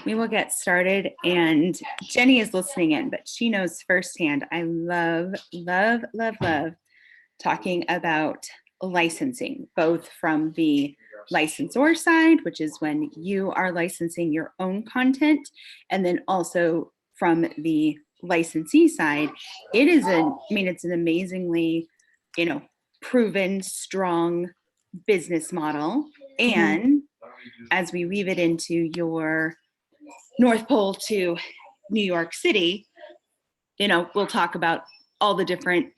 we will get started. And Jenny is listening in, but she knows firsthand. I love, love, love, love talking about licensing, both from the licensor side, which is when you are licensing your own content, and then also from the licensee side. It's an amazingly, proven, strong business model. And as we weave it into your North Pole to New York City, we'll talk about all the different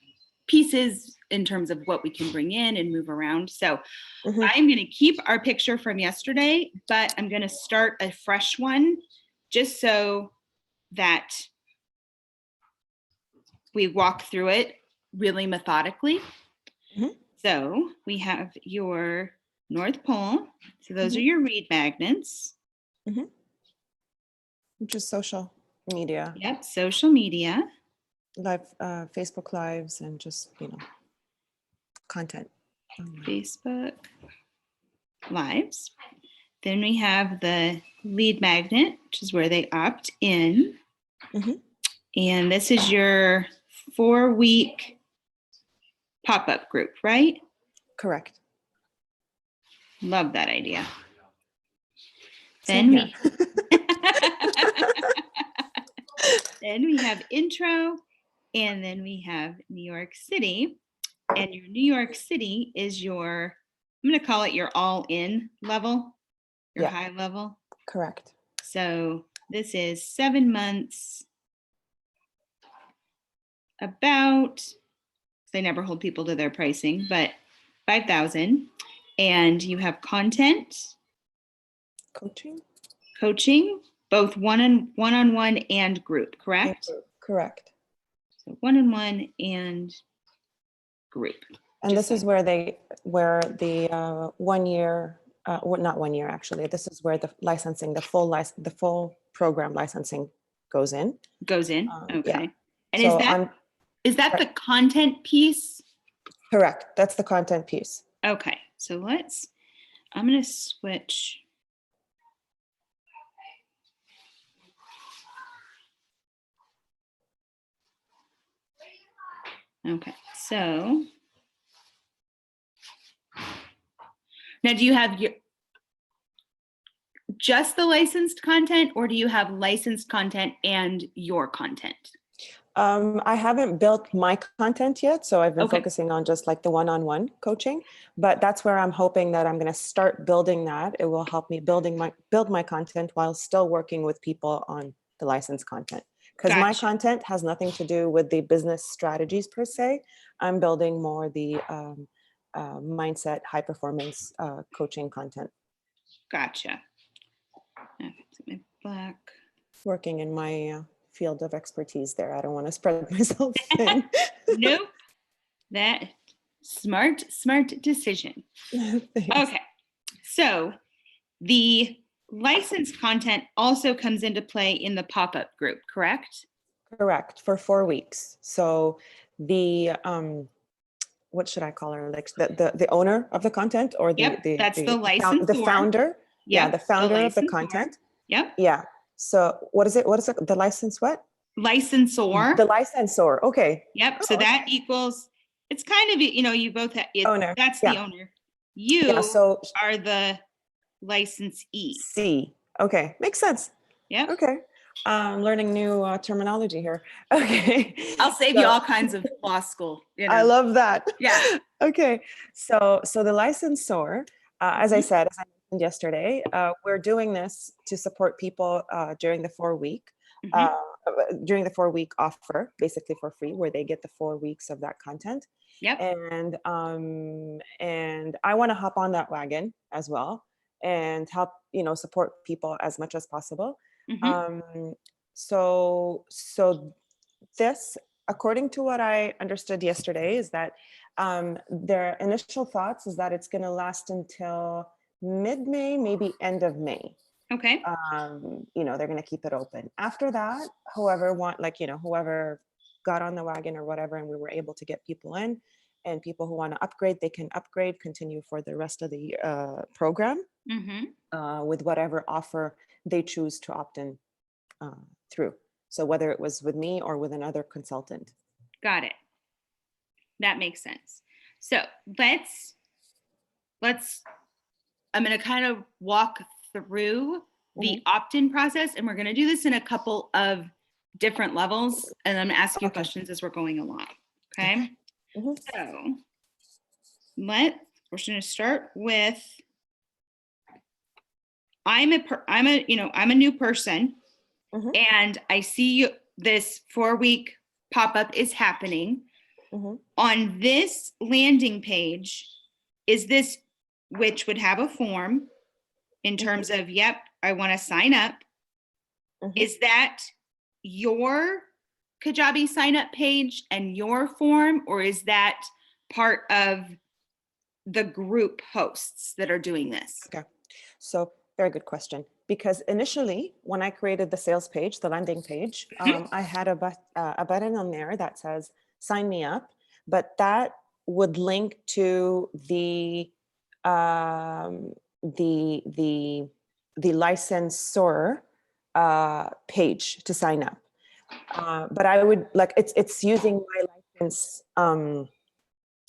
pieces in terms of what we can bring in and move around. So I'm going to keep our picture from yesterday, but I'm going to start a fresh one just so that we walk through it really methodically. So we have your North Pole. So those are your read magnets. Which is social media. Yep, social media. Live, Facebook Lives, and just, content. Facebook Lives. Then we have the lead magnet, which is where they opt in. And this is your 4-week pop-up group, right? Correct. Love that idea. Then we then we have intro, and then we have New York City. And your New York City is your, I'm going to call it your all-in level, your high level. Correct. So this is 7 months, about, they never hold people to their pricing, but 5,000. And you have content. Coaching, both one-on-one and group, correct? Correct. So one-on-one and group. And this is where the 1 year, not 1 year actually. This is where the licensing, the full program licensing goes in. Okay. Yeah. And so is that the content piece? Correct. That's the content piece. Okay. So I'm going to switch. Okay. So now do you have just the licensed content, or do you have licensed content and your content? I haven't built my content yet, so I've been focusing on just like the one-on-one coaching, but that's where I'm hoping that I'm going to start building that. It will help me build my content while still working with people on the licensed content. Because my content has nothing to do with the business strategies per se. I'm building more the mindset, high performance coaching content. Gotcha. Black. Working in my field of expertise there. I don't want to spread myself thin. Nope. That smart decision. Okay. So the licensed content also comes into play in the pop-up group, correct? Correct, for 4 weeks. So the what should I call her? Like the owner of the content, or the licensor. The founder. Yeah, the founder of the content. Yep. Yeah. So what is it? The license what? Licensor. The licensor. Okay. Yep. So that equals, it's kind of, you both have owner. That's the owner. You are the licensee. Okay. Makes sense. Yeah. Okay. Learning new terminology here. Okay. I'll save you all kinds of law school. I love that. Yeah. Okay. So the licensor, as I said, as I mentioned yesterday, we're doing this to support people during the 4-week, offer, basically for free, where they get the 4 weeks of that content. Yep. And I want to hop on that wagon as well and help, support people as much as possible. So this, according to what I understood yesterday, is that their initial thoughts is that it's going to last until mid-May, maybe end of May. Okay. They're going to keep it open. After that, whoever got on the wagon or whatever, and we were able to get people in, and people who want to upgrade, they can upgrade, continue for the rest of the program with whatever offer they choose to opt in through. So whether it was with me or with another consultant. Got it. That makes sense. So let's, I'm going to kind of walk through the opt-in process, and we're going to do this in a couple of different levels, and I'm going to ask you questions as we're going along. Okay. So we're just going to start with, I'm a new person, and I see this 4-week pop-up is happening. On this landing page, is this, which would have a form in terms of, yep, I want to sign up. Is that your Kajabi sign up page and your form, or is that part of the group hosts that are doing this? Okay, so very good question. Because initially, when I created the sales page, the landing page, I had a button on there that says sign me up, but that would link to the licensor page to sign up. But I would like, it's using my license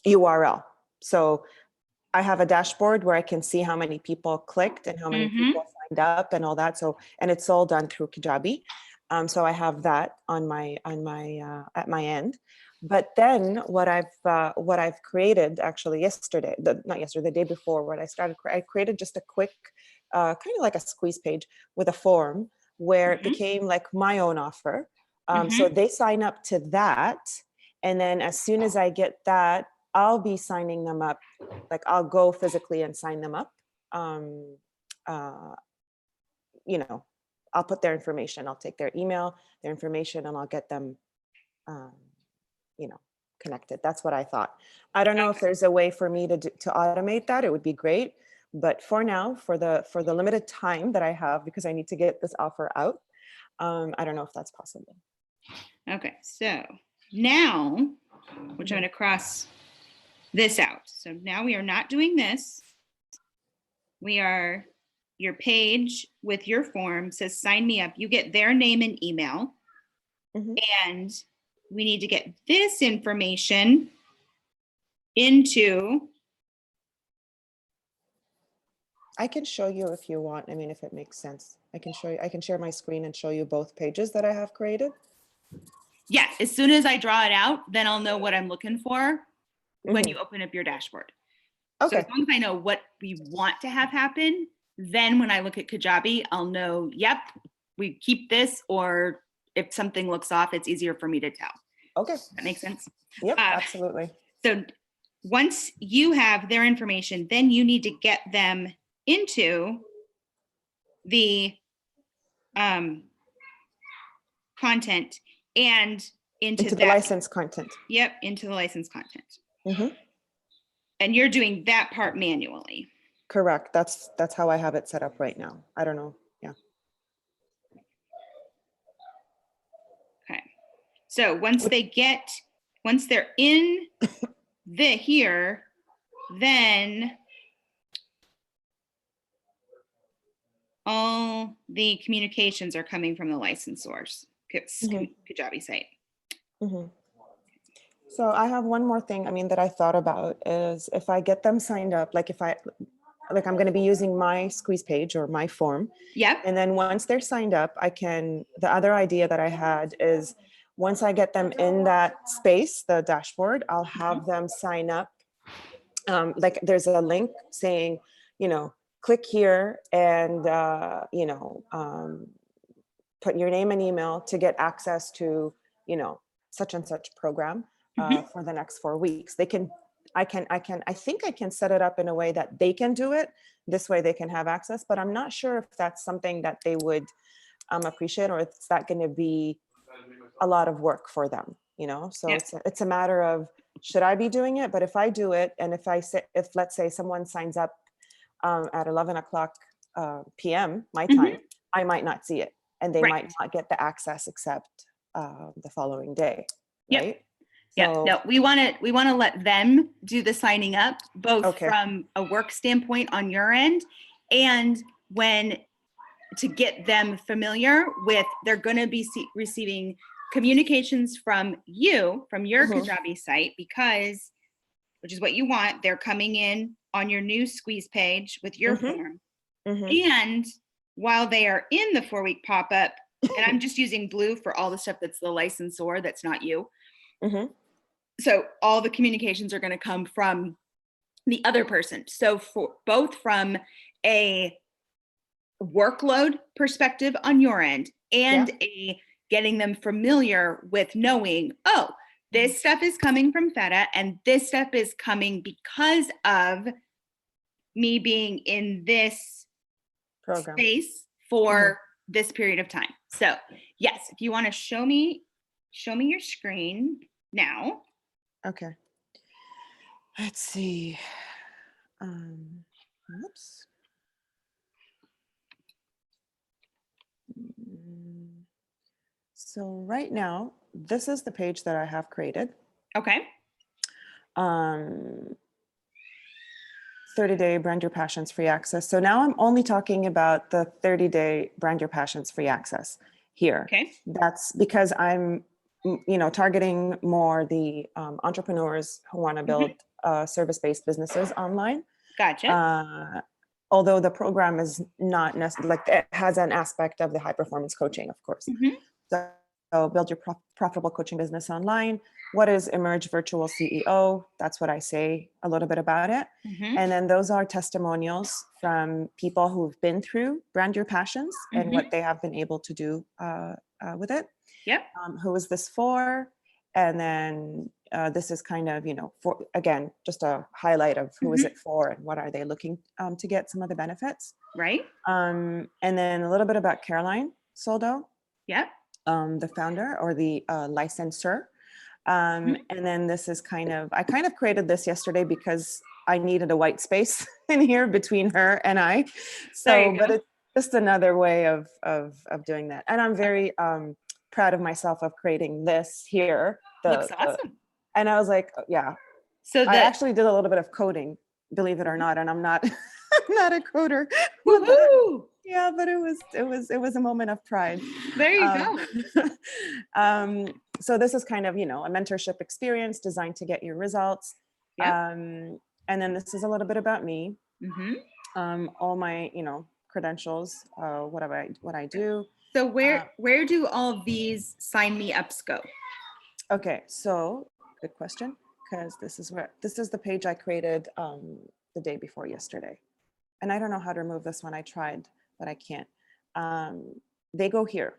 URL. So I have a dashboard where I can see how many people clicked and how many people signed up and all that. So, and it's all done through Kajabi. So I have that on my at my end. But then what I've created actually yesterday, the day before when I started, I created just a quick, kind of like a squeeze page with a form where it became like my own offer. So they sign up to that. And then as soon as I get that, I'll be signing them up. Like I'll go physically and sign them up. You know, I'll put their information, I'll take their email, their information, and I'll get them, you know, connected. That's what I thought. I don't know if there's a way for me to automate that. It would be great. But for now, for the limited time that I have, because I need to get this offer out, I don't know if that's possible. Okay, so now, which I'm going to cross this out. So now we are not doing this. We are, your page with your form says sign me up. You get their name and email. And we need to get this information into. I can show you if you want. I mean, if it makes sense, I can show you. I can share my screen and show you both pages that I have created. Yeah, as soon as I draw it out, then I'll know what I'm looking for when you open up your dashboard. Okay. So as long as I know what we want to have happen, then when I look at Kajabi, I'll know, yep, we keep this, or if something looks off, it's easier for me to tell. Okay. That makes sense? Yep, absolutely. So once you have their information, then you need to get them into the content and into the license content. Yep, into the license content. And you're doing that part manually. Correct. That's how I have it set up right now. I don't know. Yeah. Okay. So once they're in here, then all the communications are coming from the licensors, Kajabi site. So I have one more thing, I mean, that I thought about is if I get them signed up, like I'm going to be using my squeeze page or my form. Yep. And then once they're signed up, the other idea that I had is once I get them in that space, the dashboard, I'll have them sign up. Like there's a link saying, you know, click here and, you know, put your name and email to get access to, you know, such and such program for the next 4 weeks. I think I can set it up in a way that they can do it. This way they can have access, but I'm not sure if that's something that they would appreciate, or is that going to be a lot of work for them, you know? So it's a matter of, should I be doing it? But if I do it, and if let's say someone signs up at 11 o'clock PM, my time, I might not see it, and they might not get the access except the following day, right? Yeah, no, we want to let them do the signing up, both from a work standpoint on your end, and when to get them familiar with, they're going to be receiving communications from you, from your Kajabi site, because, which is what you want, they're coming in on your new squeeze page with your form. And while they are in the 4-week pop-up, and I'm just using blue for all the stuff that's the licensor, that's not you. So all the communications are going to come from the other person. So for both from a workload perspective on your end and a getting them familiar with knowing, oh, this stuff is coming from Feta and this stuff is coming because of me being in this program space for this period of time. So yes, if you want to show me your screen now. Okay. Let's see. Whoops. So right now, this is the page that I have created. Okay. 30-day Brand Your Passions free access. So now I'm only talking about the 30-day Brand Your Passions free access here. Okay. That's because I'm, targeting more the entrepreneurs who want to build service-based businesses online. Gotcha. Although the program is not necessarily, like, it has an aspect of the high performance coaching, of course. So build your profitable coaching business online. What is Emerge Virtual CEO? That's what I say a little bit about it. And then those are testimonials from people who've been through Brand Your Passions and what they have been able to do with it. Yep. Who is this for? And then this is kind of, for, again, just a highlight of who is it for and what are they looking to get some of the benefits. Right. And then a little bit about Caroline Soldo. Yep. The founder or the licensor. And then this is I kind of created this yesterday because I needed a white space in here between her and I. So, but it's just another way of doing that. And I'm very proud of myself of creating this here. Looks awesome. And I was like, yeah. So I actually did a little bit of coding, believe it or not. And I'm not, I'm not a coder. Woohoo! Yeah, but it was a moment of pride. There you go. So this is kind of, a mentorship experience designed to get your results. Yeah. And then this is a little bit about me. All my, credentials, what I do. So where do all these sign me ups go? Okay, so good question, because this is the page I created the day before yesterday. And I don't know how to remove this one. I tried, but I can't. They go here.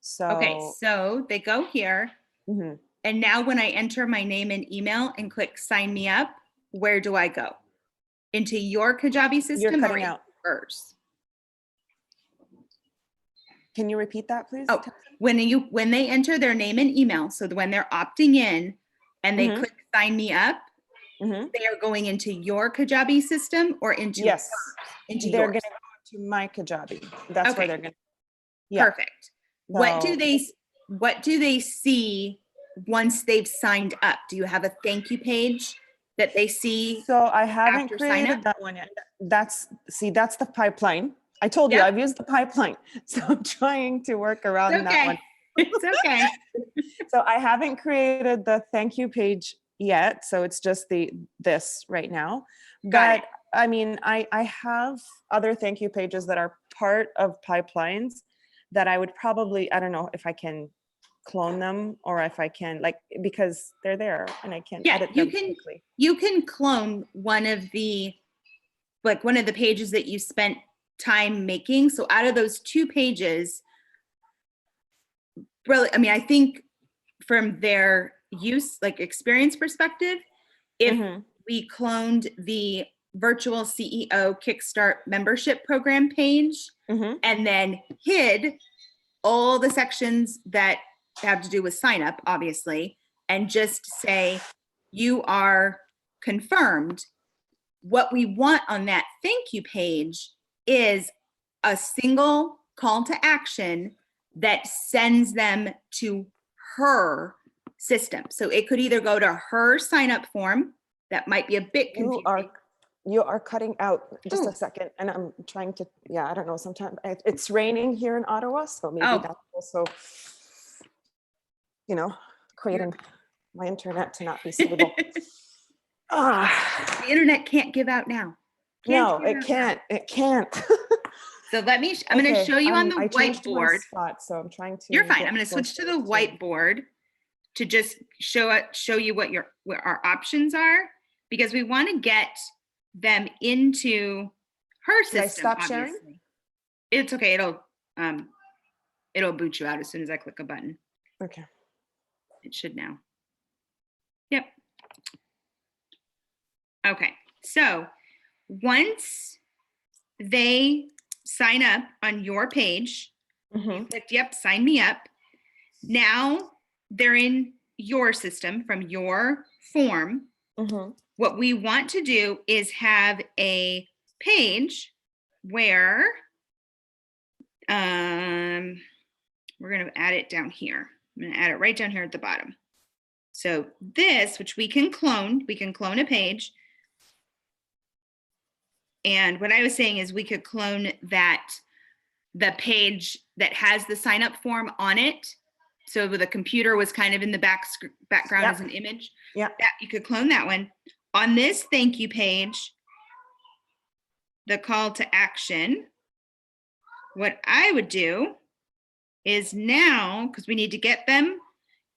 So okay, so they go here. And now when I enter my name and email and click sign me up, where do I go? Into your Kajabi system? You're cutting out. Yours? Can you repeat that, please? Oh, when they enter their name and email, so when they're opting in and they click sign me up, they are going into your Kajabi system or into yes, into they're yours? going to go to my Kajabi. That's where they're going to. Yeah. Perfect. So, what do they see once they've signed up? Do you have a thank you page that they see? So I haven't created that one yet. That's the pipeline. I told you I've used the pipeline, so I'm trying to work around that one. It's okay. So I haven't created the thank you page yet. So it's just this right now. But I mean, I have other thank you pages that are part of pipelines that I would probably, I don't know if I can clone them or if I can, because they're there and I can edit them quickly. You can clone one of the pages that you spent time making. So out of those 2 pages, really, I mean, I think from their use, experience perspective, if we cloned the virtual CEO Kickstart membership program page and then hid all the sections that have to do with sign up, obviously, and just say, you are confirmed. What we want on that thank you page is a single call to action that sends them to her system. So it could either go to her sign up form, that might be a bit confusing. You are cutting out just Oh, a second, and I'm trying to, yeah, I don't know, sometimes it's raining here in Ottawa, so maybe oh, that's also, you know, you're- creating my internet to not be stable. Ah, the internet can't give out now. Can't no, give it out now. can't. It can't. So I'm going to Okay, show you on the I changed my whiteboard. spot, so I'm trying You're to fine. get I'm going to switch to closer the whiteboard to just show you what our options are, because we want to get them into her Should I system, stop sharing? obviously. It's okay. It'll boot you out as soon as I click a button. Okay. It should now. Yep. Okay. So once they sign up on your page, you clicked, yep, sign me up. Now they're in your system from your form. What we want to do is have a page where we're going to add it down here. I'm going to add it right down here at the bottom. So this, which we can clone a page. And what I was saying is we could clone the page that has the sign up form on it. So the computer was kind of in the background Yep. as an image. Yeah. That you could clone that one. On this thank you page, the call to action, what I would do is now, because we need to get them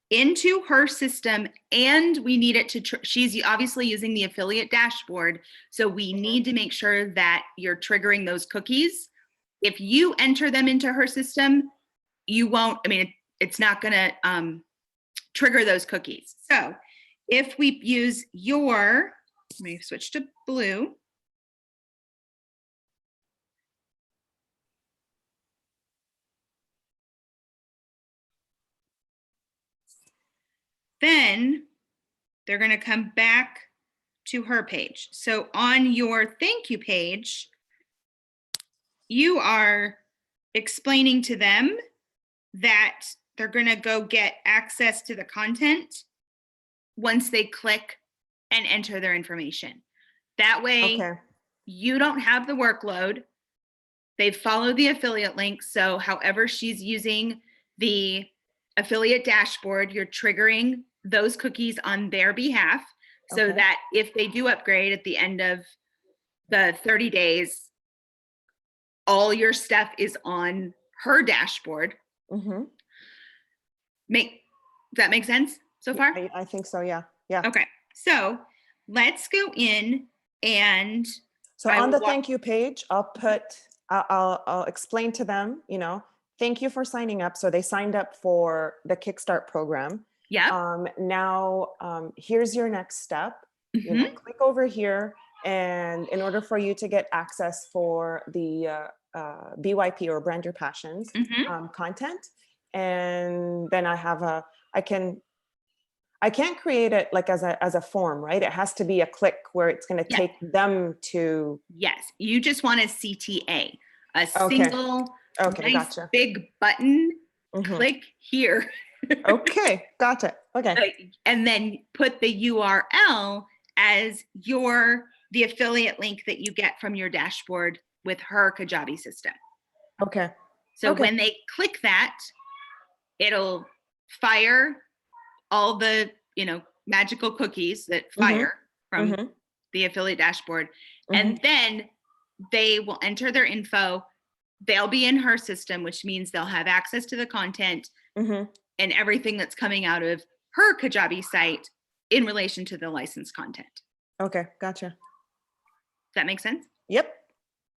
into her system and we need it to, she's obviously using the affiliate dashboard. So we need to make sure that you're triggering those cookies. If you enter them into her system, you won't, I mean, it's not gonna trigger those cookies. So if we use let me switch to blue. Then they're gonna come back to her page. So on your thank you page, you are explaining to them that they're gonna go get access to the content once they click and enter their information. That way, Okay. you don't have the workload. They follow the affiliate link. So however she's using the affiliate dashboard, you're triggering those cookies on their behalf so Okay. that if they do upgrade at the end of the 30 days, all your stuff is on her dashboard. Mm-hmm. Does that make sense so far? I think so. Yeah. Yeah. Okay. So let's go in and So on the thank you page, I'll explain to them, thank you for signing up. So they signed up for the Kickstart program. yeah. Now, here's your next step. Click over here. And in order for you to get access for the BYP or Brand Your Passions content, and then I can't create it like as a form, right? It has to be a click where it's going to take them to. Yes, you just want a CTA, a Okay. single Okay, nice gotcha. big button. Click here. Okay, gotcha. Okay. And then put the URL as the affiliate link that you get from your dashboard with her Kajabi system. Okay. So when they click that, it'll fire all the, magical cookies that fire from the affiliate dashboard. And then they will enter their info. They'll be in her system, which means they'll have access to the content and everything that's coming out of her Kajabi site in relation to the licensed content. Okay, gotcha. Does that make sense? Yep.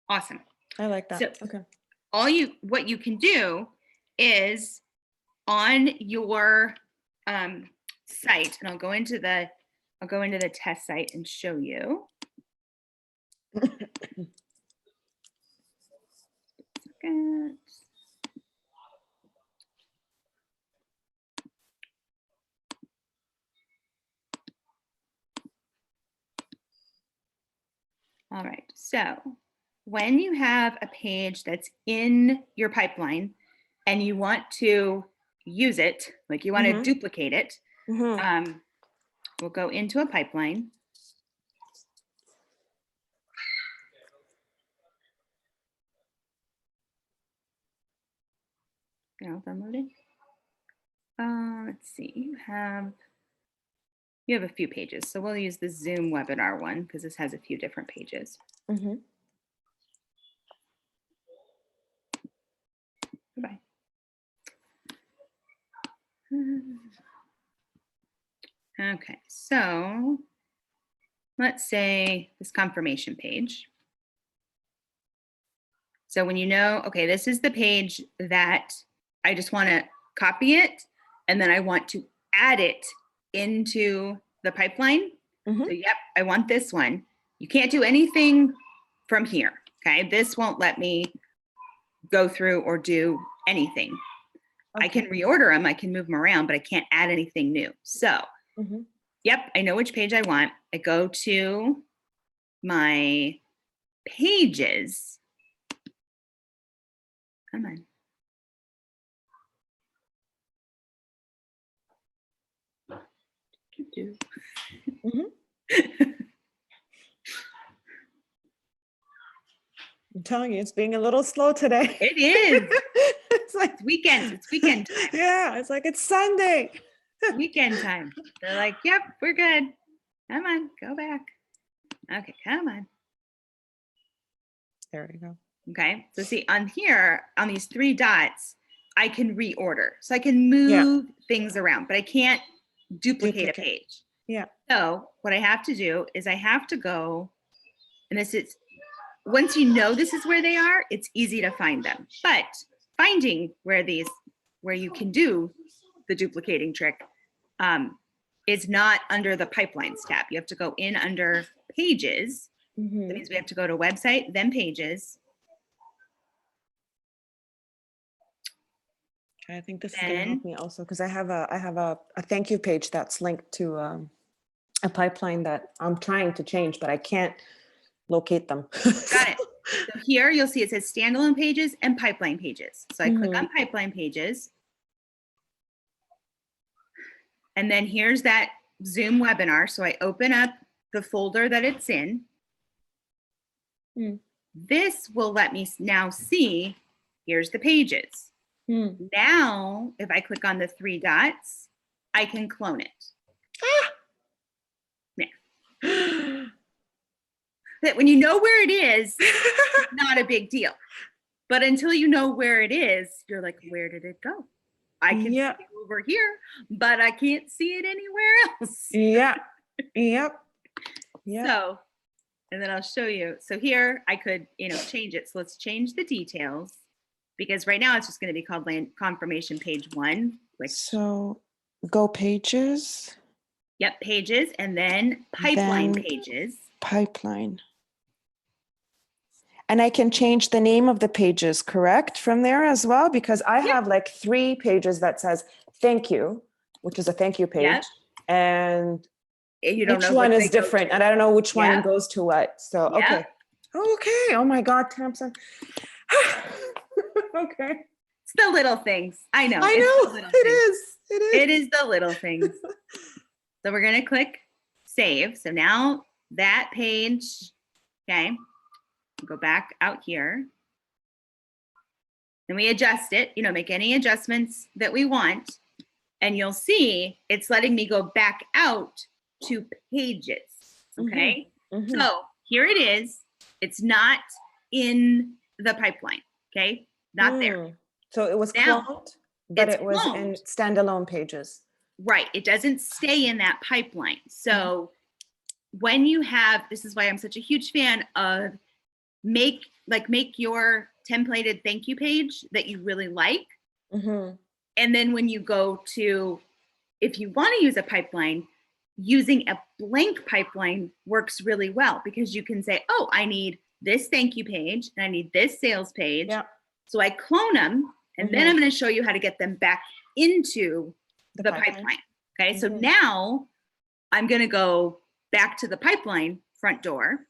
Awesome. I like that. So okay. What you can do is on your site, and I'll go into the test site and show you. Second. All right, so when you have a page that's in your pipeline and you want to use it, like you want to duplicate it, we'll go into a pipeline. Now downloading. Let's see, you have a few pages. So we'll use the Zoom webinar one because this has a few different pages. Mm-hmm. Goodbye. Okay, so let's say this confirmation page. So when you know, okay, this is the page that I just want to copy it, and then I want to add it into the pipeline. Mm-hmm. So yep, I want this one. You can't do anything from here, okay? This won't let me go through or do anything. Okay. I can reorder them, I can move them around, but I can't add anything new. So, yep, I know which page I want. I go to my pages. Come on. I'm telling you, it's being a little slow today. It is. It's like it's weekend. It's weekend time. Yeah, it's like it's Sunday. Weekend time. They're like, yep, we're good. Come on, go back. Okay, come on. There we go. Okay, so see on here, on these 3 dots, I can reorder. So I can move things around, but I can't duplicate a page. Yeah. So what I have to do is I have to go, and this is, once you know this is where they are, it's easy to find them. But finding where you can do the duplicating trick is not under the pipelines tab. You have to go in under pages. That means we have to go to website, then pages. I think this is going to help me also because I have a thank you page that's linked to a pipeline that I'm trying to change, but I can't locate them. Got it. So here you'll see it says standalone pages and pipeline pages. So I click on pipeline pages. And then here's that Zoom webinar. So I open up the folder that it's in. This will let me now see, here's the pages. Now, if I click on the 3 dots, I can clone it. Yeah. That when you know where it is, it's not a big deal. But until you know where it is, you're like, where did it go? I can see it over here, but I can't see it anywhere else. Yep. So, and then I'll show you. So here I could, change it. So let's change the details because right now it's just going to be called confirmation page 1. So go pages. Yep, pages, and then pipeline pages. Pipeline. And I can change the name of the pages, correct, from there as well? Because I have like 3 pages that says thank you, which is a thank you page. And you don't each know one is different. And I don't know which one goes to what. So, okay. Oh my God, Thompson. Okay. It's the little things. I know. It is the little things. So we're going to click save. So now that page, okay. Go back out here. And we adjust it, make any adjustments that we want. And you'll see it's letting me go back out to pages. Okay. So here it is. It's not in the pipeline. Okay. Not there. So it was cloned, but it was in standalone pages. Right. It doesn't stay in that pipeline. So when you have, this is why I'm such a huge fan of make your templated thank you page that you really like. And then when you go to, if you want to use a pipeline, using a blank pipeline works really well because you can say, oh, I need this thank you page and I need this sales page. So I clone them and then I'm going to show you how to get them back into the pipeline. Okay. So now I'm going to go back to the pipeline front door.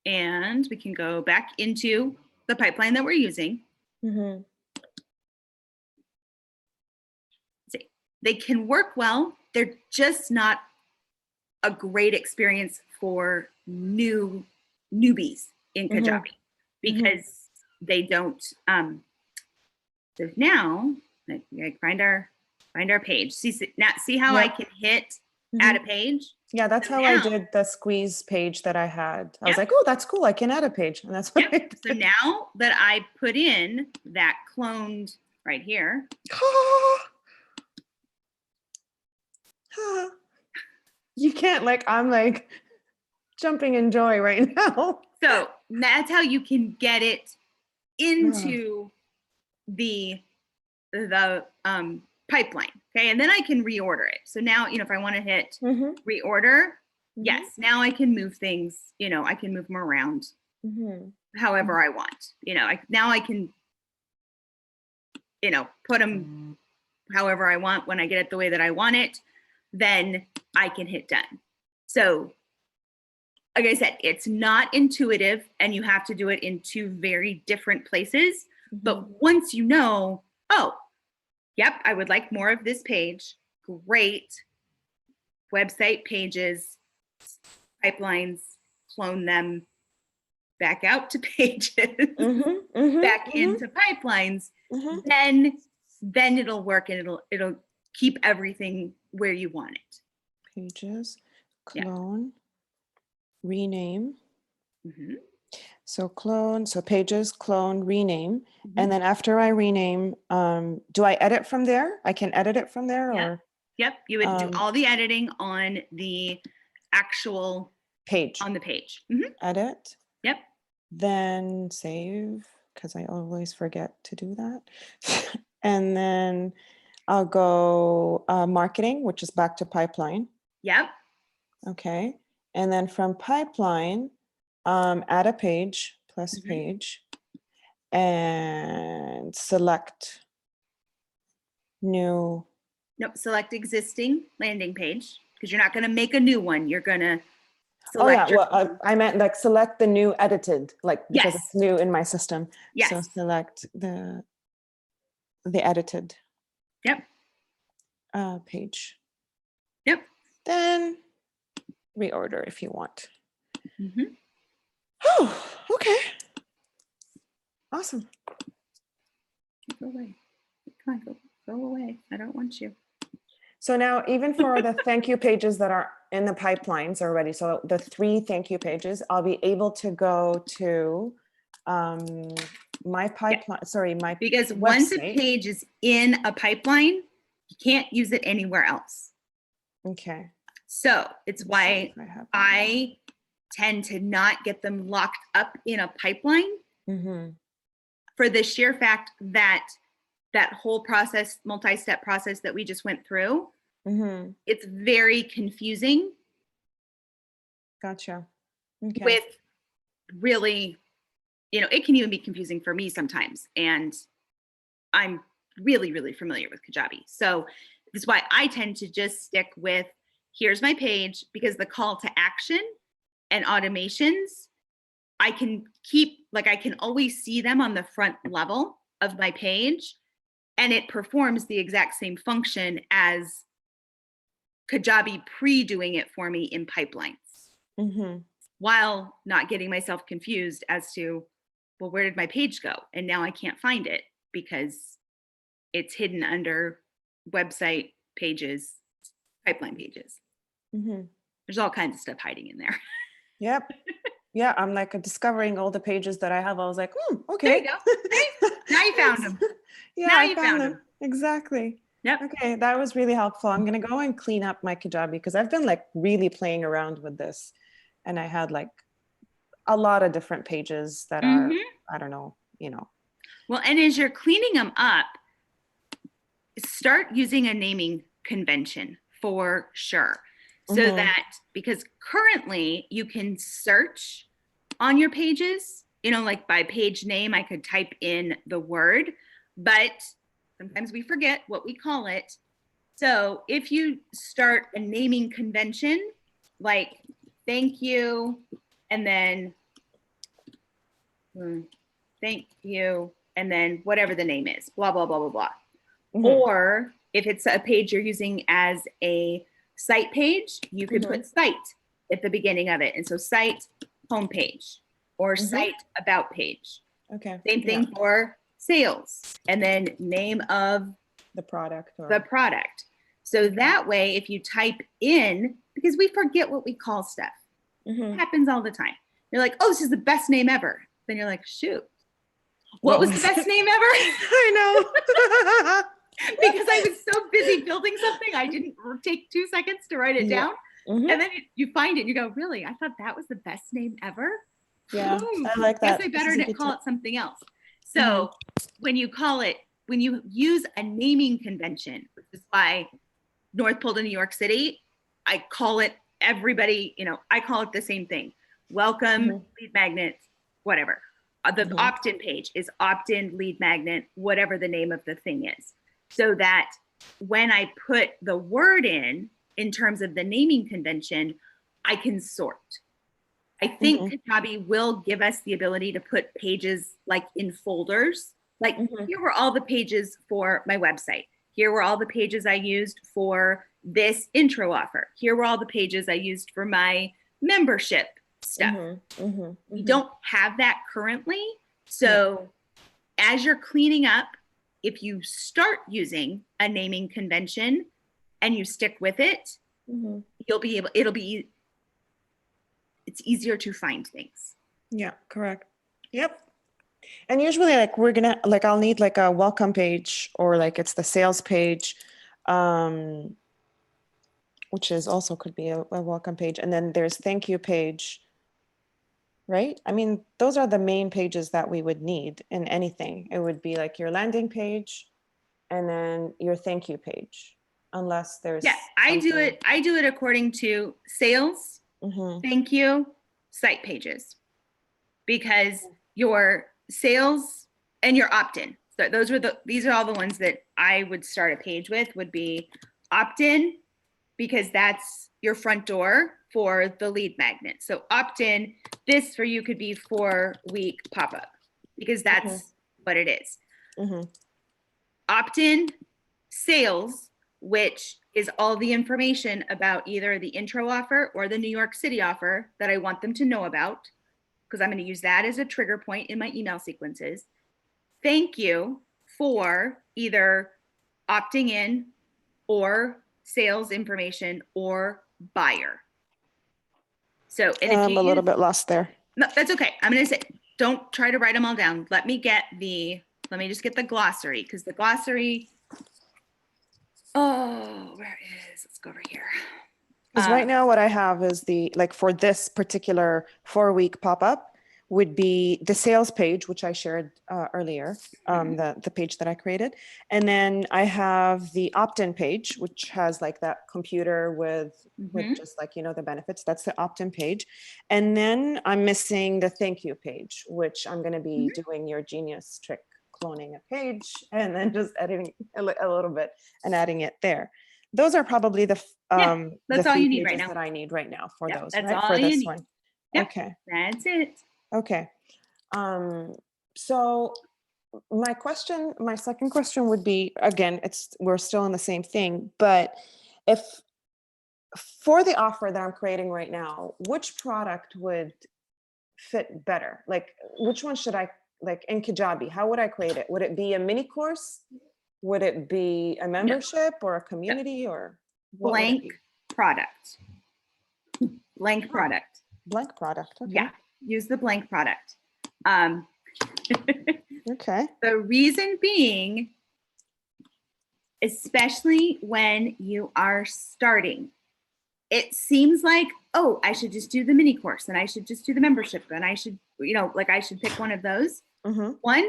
And we can go back into the pipeline that we're using. See, they can work well. They're just not a great experience for newbies in Kajabi because they don't, so now, like find our page. See how I can hit add a page? Yeah, that's So how now, I did the squeeze page that I had. I was Yep. like, oh, that's cool. I can add a page. And that's what I did. So now that I put in that cloned right here. You can't, like, I'm like jumping in joy right now. So that's how you can get it into the pipeline. Okay. And then I can reorder it. So now, if I want to hit reorder, yes, now I can move things, I can move them around however I want. Now I can, put them however I want. When I get it the way that I want it, then I can hit done. So like I said, it's not intuitive and you have to do it in two very different places. But once you know, oh, yep, I would like more of this page. Great. Website pages, pipelines, clone them back out to pages, back into pipelines, then it'll work and it'll keep everything where you want it. Pages, clone, rename. So clone, so pages, clone, rename. And then after I rename, do I edit from there? I can edit it from there or? Yep, you would do all the editing on the actual page. On the page. Edit. Yep. Then save, because I always forget to do that. And then I'll go marketing, which is back to pipeline. Yep. Okay. And then from pipeline, add a page plus page and select new. Nope, select existing landing page because you're not going to make a new one. You're going to select. I meant like select the new edited, like because it's new in my system. Yes. So select the edited. Yep. Page. Yep. Then reorder if you want. Oh, okay. Awesome. Go away. Come on, go away. I don't want you. So now even for the thank you pages that are in the pipelines already, so the 3 thank you pages, I'll be able to go to my pipeline, because website. Once a page is in a pipeline, you can't use it anywhere else. Okay. So it's why I tend to not get them locked up in a pipeline for the sheer fact that that whole process, multi-step process that we just went through, it's very confusing. Gotcha. Okay. With really, it can even be confusing for me sometimes. And I'm really, really familiar with Kajabi. So this is why I tend to just stick with, here's my page, because the call to action and automations, I can keep, I can always see them on the front level of my page. And it performs the exact same function as Kajabi pre-doing it for me in pipelines, while not getting myself confused as to, well, where did my page go? And now I can't find it because it's hidden under website pages, pipeline pages. There's all kinds of stuff hiding in there. Yep. Yeah, I'm like discovering all the pages that I have. I was like, okay. There you go. Now you found them. Yeah, now I found them. Exactly. Yep. Okay, that was really helpful. I'm going to go and clean up my Kajabi because I've been really playing around with this. And I had a lot of different pages that are, I don't know, Well, and as you're cleaning them up, start using a naming convention for sure. So that, because currently you can search on your pages, like by page name, I could type in the word, but sometimes we forget what we call it. So if you start a naming convention, like thank you, and then thank you, and then whatever the name is, blah, blah, blah, blah, blah. Or if it's a page you're using as a site page, you could put site at the beginning of it. And so site homepage or site about page Okay. Same thing for sales, and then name of The product. the product. So that way, if you type in, because we forget what we call stuff. It happens all the time. You're like, oh, this is the best name ever. Then you're like, shoot, what was the best name ever? I know. Because I was so busy building something, I didn't take 2 seconds to write it down. And then you find it and you go, really? I thought that was the best name ever? Yeah, I like that. Guess I better call it something else. So when you use a naming convention, which is why North Pole to New York City, I call it everybody, I call it the same thing. Welcome, lead magnet, whatever. The opt-in page is opt-in, lead magnet, whatever the name of the thing is. So that when I put the word in terms of the naming convention, I can sort. I think Kajabi will give us the ability to put pages like in folders. Like here were all the pages for my website. Here were all the pages I used for this intro offer. Here were all the pages I used for my membership stuff. We don't have that currently. So as you're cleaning up, if you start using a naming convention and you stick with it, it's easier to find things. Yeah, correct. Yep. And usually I'll need like a welcome page, or like it's the sales page, which is also could be a welcome page. And then there's thank you page, right? I mean, those are the main pages that we would need in anything. It would be like your landing page and then your thank you page, unless there's I do it according to sales, thank you, site pages, because your sales and your opt-in, so these are all the ones that I would start a page with, would be opt-in, because that's your front door for the lead magnet. So opt-in, this for you could be 4-week pop-up, because that's what it is. Opt-in sales, which is all the information about either the intro offer or the New York City offer that I want them to know about, because I'm going to use that as a trigger point in my email sequences. Thank you for either opting in or sales information or buyer. So, and if I'm a little bit lost there. No, that's okay. I'm going to say, don't try to write them all down. Let me just get the glossary, because the glossary, where is, let's go over here. Because right now what I have is for this particular 4-week pop-up would be the sales page, which I shared earlier, the page that I created. And then I have the opt-in page, which has like that computer with just like, the benefits. That's the opt-in page. And then I'm missing the thank you page, which I'm going to be doing your genius trick, cloning a page and then just editing a little bit and adding it there. Those are probably the that's all you need right now. that I need right now for those, that's right? all For you this need. one. Okay. That's it. Okay. So my second question would be, again, we're still in the same thing, but if for the offer that I'm creating right now, which product would fit better? Like, which one should I, like in Kajabi, how would I create it? Would it be a mini course? Would it be a membership or a community or blank product? Blank product. Blank product. Okay. Yeah. Use the blank product. Okay. The reason being, especially when you are starting, it seems like, oh, I should just do the mini course and I should just do the membership and I should, I should pick one of those. One,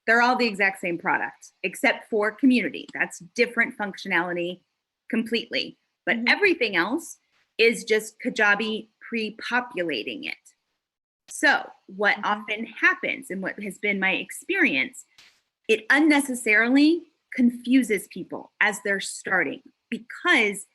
they're all the exact same product, except for community. That's different functionality completely. But everything else is just Kajabi pre-populating it. So what often happens, and what has been my experience, it unnecessarily confuses people as they're starting, because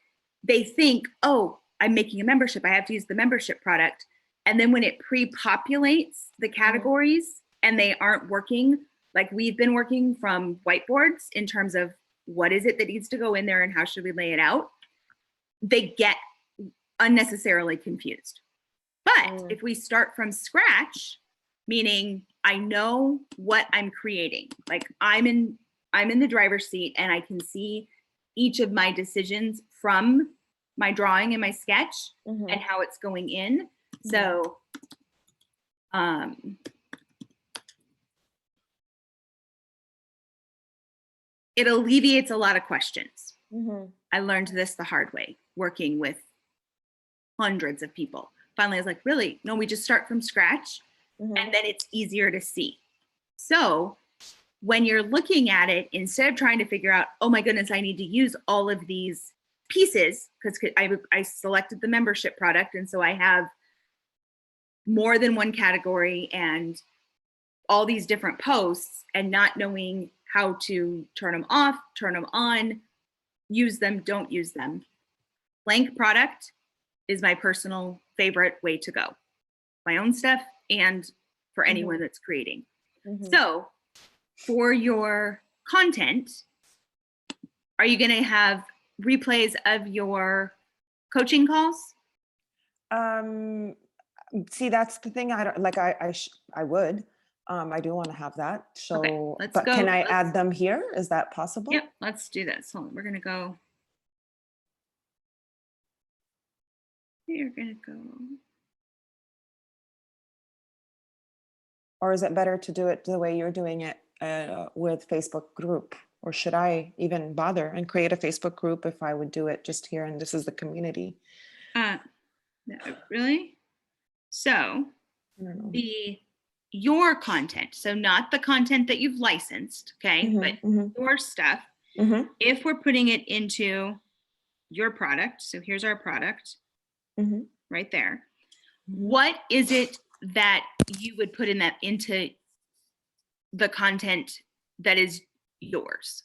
they think, oh, I'm making a membership, I have to use the membership product. And then when it pre-populates the categories and they aren't working like we've been working from whiteboards in terms of what is it that needs to go in there and how should we lay it out, they get unnecessarily confused. But if we start from scratch, meaning I know what I'm creating. Like I'm in the driver's seat and I can see each of my decisions from my drawing and my sketch and how it's going in. So it alleviates a lot of questions. I learned this the hard way, working with hundreds of people. Finally, I was like, really? No, we just start from scratch and then it's easier to see. So when you're looking at it, instead of trying to figure out, oh my goodness, I need to use all of these pieces, because I selected the membership product. And so I have more than one category and all these different posts, and not knowing how to turn them off, turn them on, use them, don't use them. Blank product is my personal favorite way to go. My own stuff and for anyone that's creating. So for your content, are you going to have replays of your coaching calls? See, that's the thing. I don't like. I would. I do want to have that. So, Okay, let's but go. can I add them here? Is that possible? Yep, let's do this. Hold on, we're going to go. You're going to go. Or is it better to do it the way you're doing it with Facebook group? Or should I even bother and create a Facebook group if I would do it just here and this is the community? No, really? So your content, so not the content that you've licensed, okay, but your stuff, if we're putting it into your product, so here's our product right there. What is it that you would put into the content that is yours?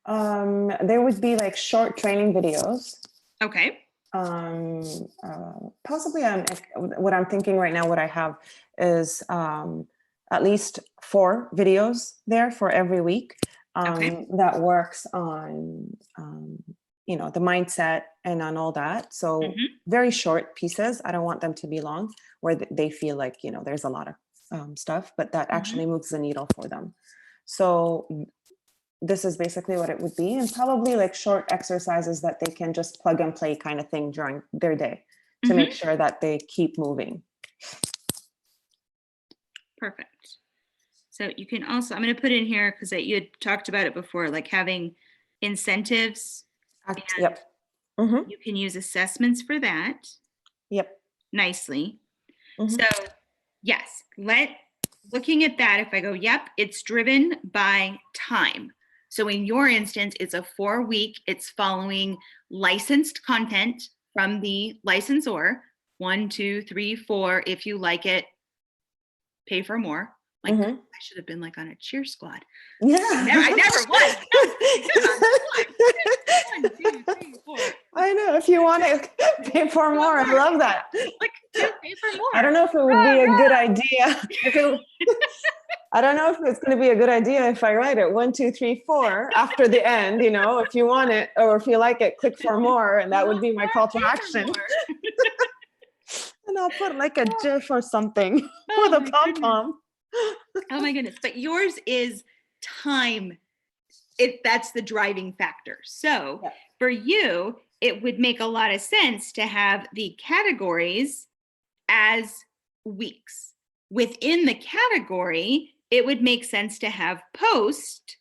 There would be like short training videos. Okay. Possibly what I'm thinking right now, what I have is at least 4 videos there for every week that works on the mindset and on all that. So very short pieces. I don't want them to be long where they feel like there's a lot of stuff, but that actually moves the needle for them. So this is basically what it would be, and probably like short exercises that they can just plug and play kind of thing during their day to make sure that they keep moving. Perfect. So you can also, I'm going to put in here because you had talked about it before, like having incentives. Yep. You can use assessments for that. Yep. Nicely. So yes, looking at that, if I go, yep, it's driven by time. So in your instance, it's a 4-week, it's following licensed content from the licensor. 1, 2, 3, 4. If you like it, pay for more. Like I should have been like on a cheer squad. Yeah. I never was. 1, 2, 3, 4. I know. If you want to pay for more, I love that. Like pay for more. I don't know if it would be a good idea. I don't know if it's going to be a good idea if I write it 1, 2, 3, 4 after the end. If you want it or if you like it, click for more, and that would be my call to action. And I'll put like a GIF or something with a pom-pom. Oh my goodness. But yours is time. That's the driving factor. So for you, it would make a lot of sense to have the categories as weeks. Within the category, it would make sense to have post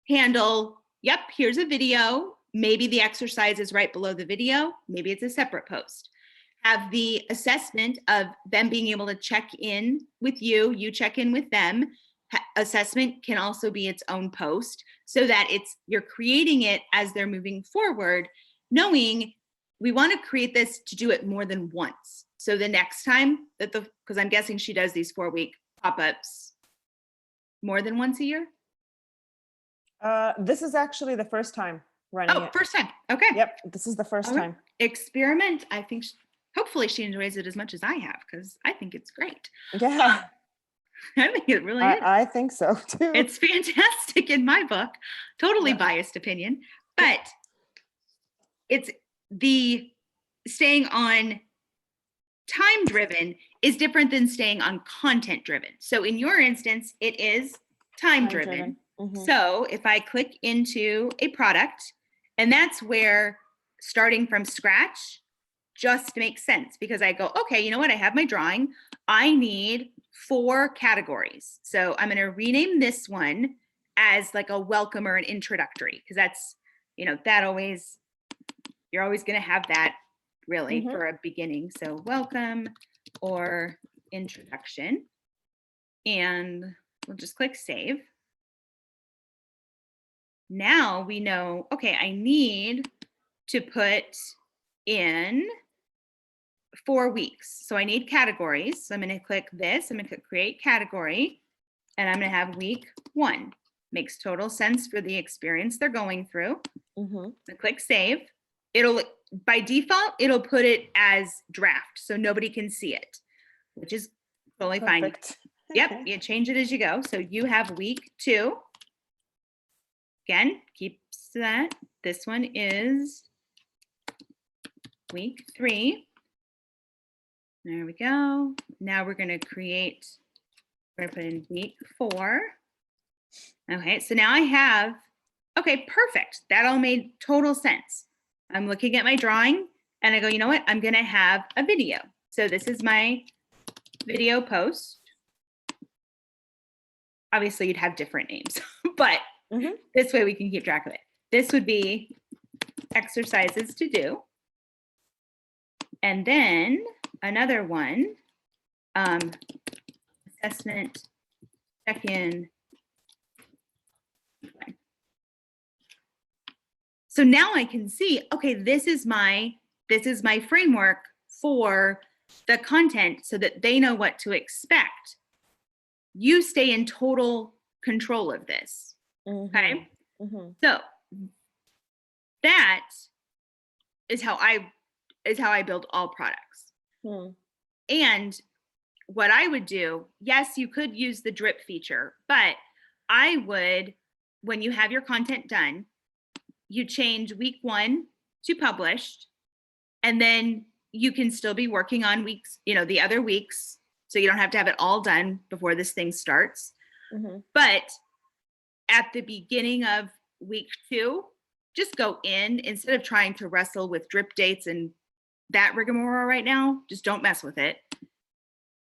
handle, yep, here's a video. Maybe the exercise is right below the video. Maybe it's a separate post. Have the assessment of them being able to check in with you, you check in with them. Assessment can also be its own post so that you're creating it as they're moving forward, knowing we want to create this to do it more than once. So the next time because I'm guessing she does these 4-week pop-ups more than once a year. This is actually the first time running it. First time. Okay. Yep. This is the first time. Experiment. I think hopefully she enjoys it as much as I have, because I think it's great. Yeah. I think it really is. I think so too. It's fantastic in my book. Totally biased opinion, but it's the staying on time driven is different than staying on content driven. So in your instance, it is time driven. So if I click into a product, and that's where starting from scratch just makes sense, because I go, okay, you know what? I have my drawing. I need 4 categories. So I'm going to rename this one as like a welcome or an introductory, because that's, you know, that always, you're always going to have that really for a beginning. So welcome or introduction, and we'll just click save. Now we know, okay, I need to put in 4 weeks. So I need categories. So I'm going to click this. I'm going to click create category, and I'm going to have week 1. Makes total sense for the experience they're going through. I click save. It'll, by default, it'll put it as draft, so nobody can see it, which is totally fine. Yep, you change it as you go. So you have week 2. Again, keeps that. This one is week 3. There we go. Now we're going to create, we're going to put in week 4. Okay, so now I have, okay, perfect. That all made total sense. I'm looking at my drawing and I go, you know what? I'm going to have a video. So this is my video post. Obviously, you'd have different names, but this way we can keep track of it. This would be exercises to do. And then another one, assessment check-in. So now I can see, okay, this is my framework for the content so that they know what to expect. You stay in total control of this. Okay. So that is how I build all products. And what I would do, yes, you could use the drip feature, but I would, when you have your content done, you change week 1 to published, and then you can still be working on weeks, you know, the other weeks. So you don't have to have it all done before this thing starts. But at the beginning of week 2, just go in, instead of trying to wrestle with drip dates and that rigmarole right now, just don't mess with it.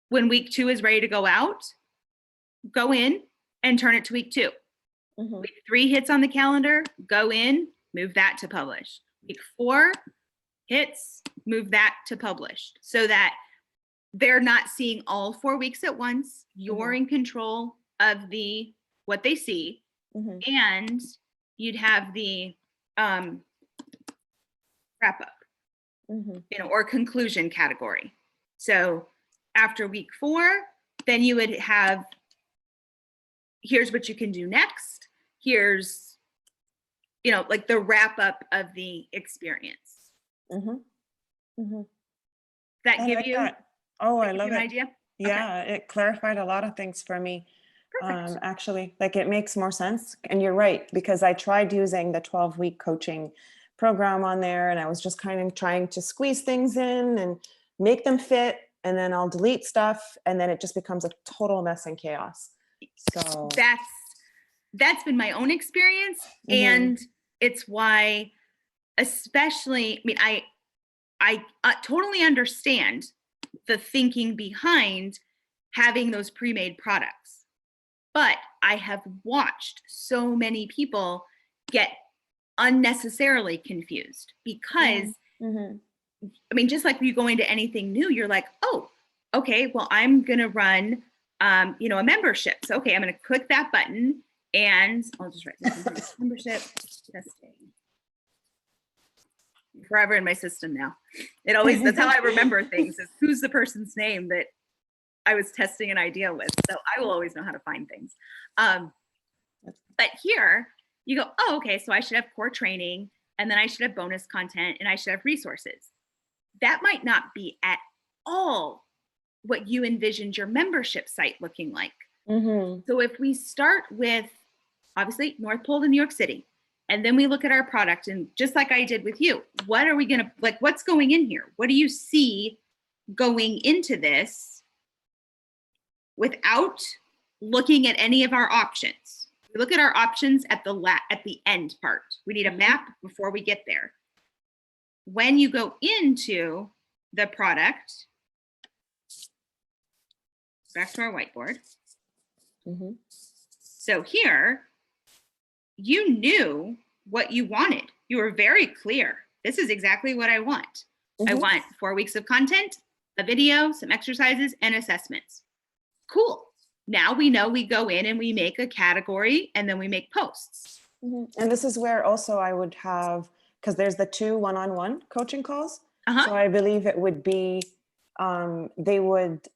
When week 2 is ready to go out, go in and turn it to week 2. Week 3 hits on the calendar, go in, move that to publish. Week 4 hits, move that to published, so that they're not seeing all 4 weeks at once. You're in control of what they see, and you'd have the wrap up, you know, or conclusion category. So after week 4, then you would have, here's what you can do next. Here's, you know, like the wrap up of the experience. That give you? That. Oh, I love an it. idea? Yeah, Okay. it clarified a lot of things for me. Perfect. Actually, like it makes more sense. And you're right, because I tried using the 12-week coaching program on there, and I was just kind of trying to squeeze things in and make them fit, and then I'll delete stuff, and then it just becomes a total mess and chaos. So that's been my own experience, and it's why, especially, I mean, I totally understand the thinking behind having those pre-made products, but I have watched so many people get unnecessarily confused because, I mean, just like you go into anything new, you're like, oh, okay, well, I'm going to run, you know, a membership. So, okay, I'm going to click that button, and I'll just write this membership testing. Forever in my system now. It always, that's how I remember things, is who's the person's name that I was testing an idea with. So I will always know how to find things. But here you go, oh, okay, so I should have core training, and then I should have bonus content, and I should have resources. That might not be at all what you envisioned your membership site looking like. So if we start with, obviously, North Pole to New York City, and then we look at our product, and just like I did with you, what are we going to, like, what's going in here? What do you see going into this? without looking at any of our options. We look at our options at the end part. We need a map before we get there. When you go into the product, back to our whiteboard. So here, you knew what you wanted. You were very clear. This is exactly what I want. I want 4 weeks of content, a video, some exercises, and assessments. Cool. Now we know we go in and we make a category and then we make posts. And this is where also I would have, because there's the 2 one-on-one coaching calls. So I believe it would be, they would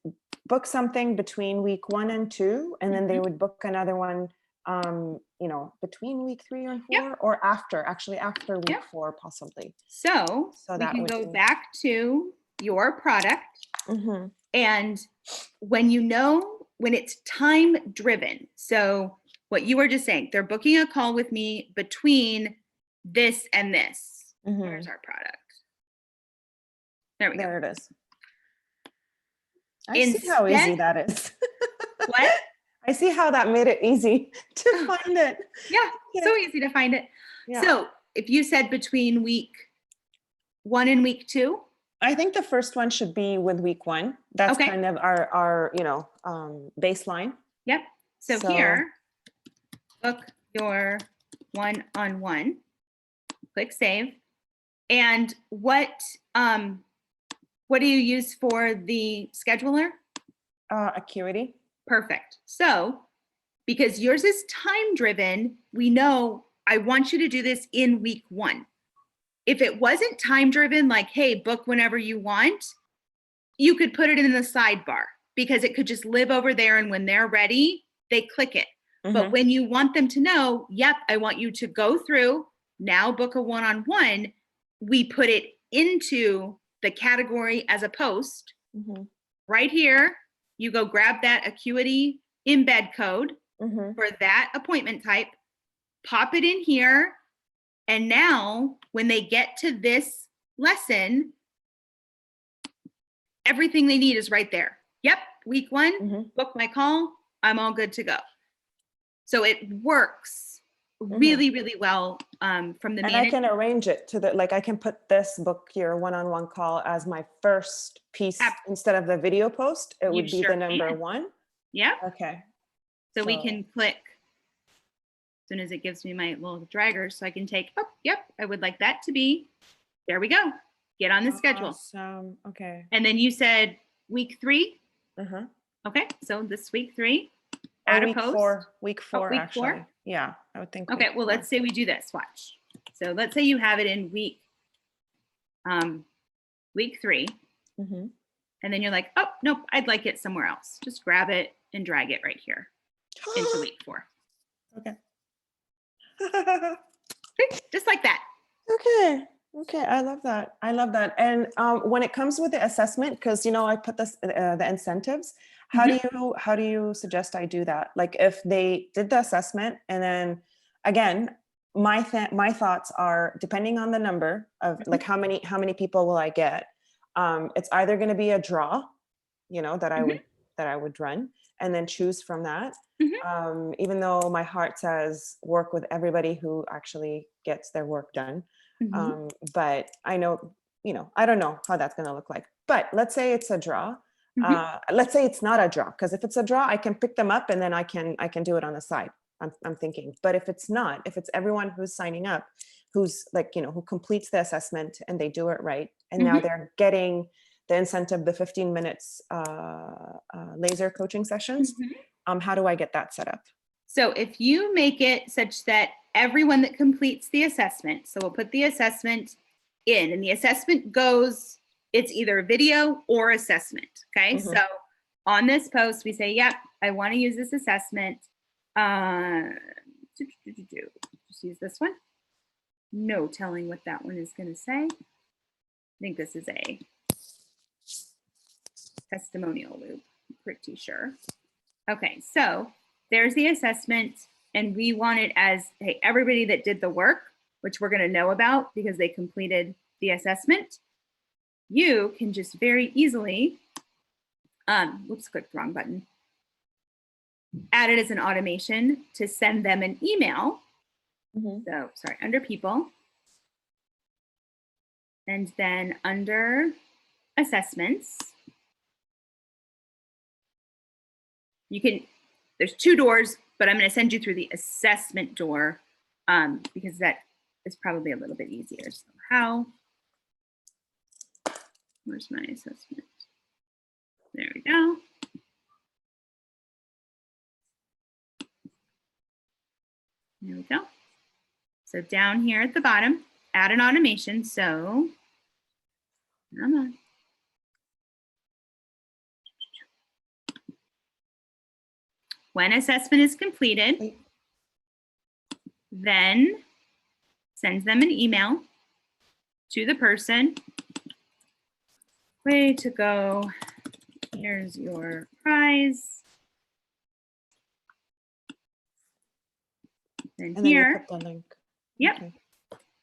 book something between week 1 and 2, and then they would book another one, you know, between week 3 and 4, or after week 4, possibly. So we can go back to your product. And when it's time driven, so what you were just saying, they're booking a call with me between this and this. Where's our product? There we go. There it is. I see how easy that is. What? I see how that made it easy to find it. Yeah, so easy to find it. So if you said between week 1 and week 2? I think the first one should be with week 1. That's kind of our you know, baseline. Yep. So here, book your one-on-one, click save. And what do you use for the scheduler? Acuity. Perfect. So because yours is time driven, we know I want you to do this in week 1. If it wasn't time driven, like, hey, book whenever you want, you could put it in the sidebar because it could just live over there. And when they're ready, they click it. But when you want them to know, yep, I want you to go through, now book a one-on-one, we put it into the category as a post. Right here, you go grab that Acuity embed code for that appointment type, pop it in here, and now when they get to this lesson, everything they need is right there. Yep, week 1, book my call, I'm all good to go. So it works really, really well from the And I can arrange it to the, like I can put this book your one-on-one call as my first piece instead of the video post. It would be the number 1. Yeah. Okay. So we can click as soon as it gives me my little dragger, so I can take, oh, yep, I would like that to be, there we go. Get on the schedule. Awesome. Okay. And then you said week 3? Okay, so this week 3. Add a post. Week 4, actually. 4? Yeah, I would think. Okay, well, let's say we do this. Watch. So let's say you have it in week 3. And then you're like, oh, nope, I'd like it somewhere else. Just grab it and drag it right here into week 4. Okay. Just like that. Okay, I love that. And when it comes with the assessment, because you know I put this the incentives. How do you suggest I do that? Like if they did the assessment and then again, my thoughts are depending on the number of like how many people will I get. It's either going to be a draw, you know, that I would run and then choose from that. Even though my heart says work with everybody who actually gets their work done. But I know, you know, I don't know how that's going to look like, but let's say it's a draw. Let's say it's not a draw, because if it's a draw, I can pick them up and then I can do it on the side. I'm thinking, but if it's not, if it's everyone who's signing up, who's like, you know, who completes the assessment and they do it right. And now they're getting the incentive, the 15 minutes laser coaching sessions. How do I get that set up? So if you make it such that everyone that completes the assessment, so we'll put the assessment in and the assessment goes, it's either video or assessment. Okay. So on this post, we say, yep, I want to use this assessment. Just use this one. No telling what that one is going to say. I think this is a testimonial loop. I'm pretty sure. Okay. So there's the assessment. And we want it as, hey, everybody that did the work, which we're going to know about because they completed the assessment, you can just very easily, whoops, clicked the wrong button. add it as an automation to send them an email. So sorry, under people. And then under assessments, you can, there's 2 doors, but I'm going to send you through the assessment door because that is probably a little bit easier. So where's my assessment? There we go. There we go. So down here at the bottom, add an automation. So come on. When assessment is completed, then sends them an email to the person. Way to go. Here's your prize. And here, you put the link. Yep. Okay.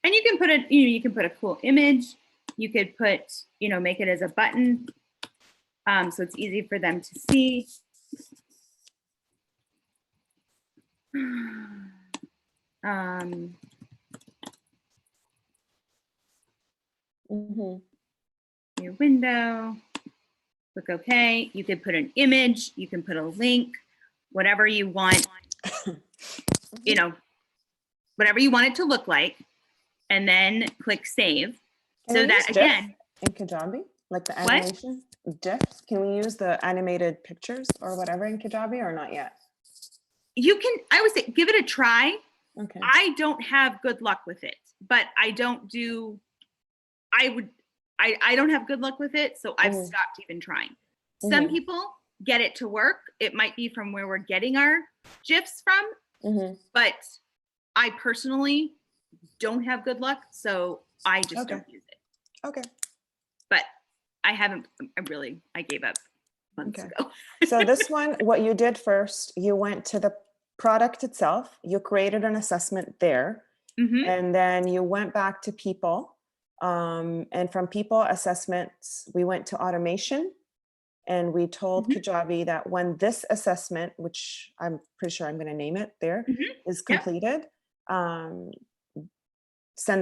And you can put a, you can put a cool image. You could put, make it as a button. So it's easy for them to see. Your window, click OK. You could put an image, you can put a link, whatever you want, whatever you want it to look like, and then click save. So that again, in Kajabi, like the animation, GIFs, can we use the animated pictures or whatever in Kajabi or not yet? You can, I would say, give it a try. Okay. I don't have good luck with it, but I don't have good luck with it. So I've stopped even trying. Some people get it to work. It might be from where we're getting our GIFs from, but I personally don't have good luck. So I just don't use it. Okay. But I gave up months ago. So this one, what you did first, you went to the product itself, you created an assessment there, and then you went back to people. And from people assessments, we went to automation, and we told Kajabi that when this assessment, which I'm pretty sure I'm going to name it there, is completed, send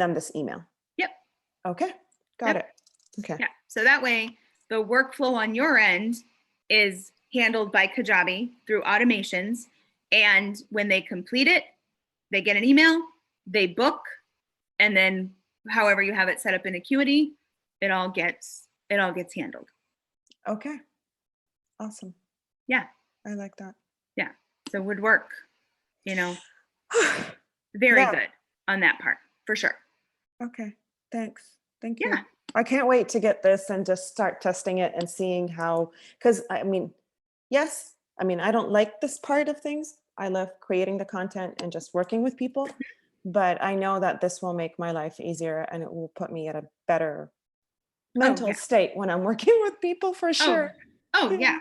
them this email. Yep. Okay. Got it. Okay. Yeah. So that way the workflow on your end is handled by Kajabi through automations. And when they complete it, they get an email, they book, and then however you have it set up in Acuity, it all gets handled. Okay. Awesome. Yeah. I like that. Yeah. So it would work, very good on that part for sure. Okay. Thanks. Thank you. I can't wait to get this and just start testing it and seeing how, because I don't like this part of things. I love creating the content and just working with people, but I know that this will make my life easier and it will put me at a better mental state when I'm working with people for sure. Oh yeah.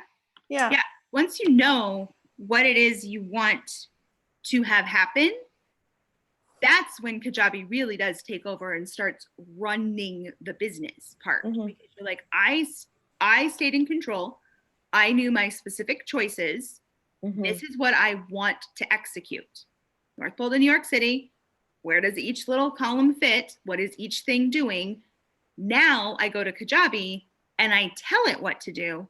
Yeah. Once you know what it is you want to have happen, that's when Kajabi really does take over and starts running the business part. Because you're like, I stayed in control. I knew my specific choices. This is what I want to execute. North Pole to New York City. Where does each little column fit? What is each thing doing? Now I go to Kajabi and I tell it what to do.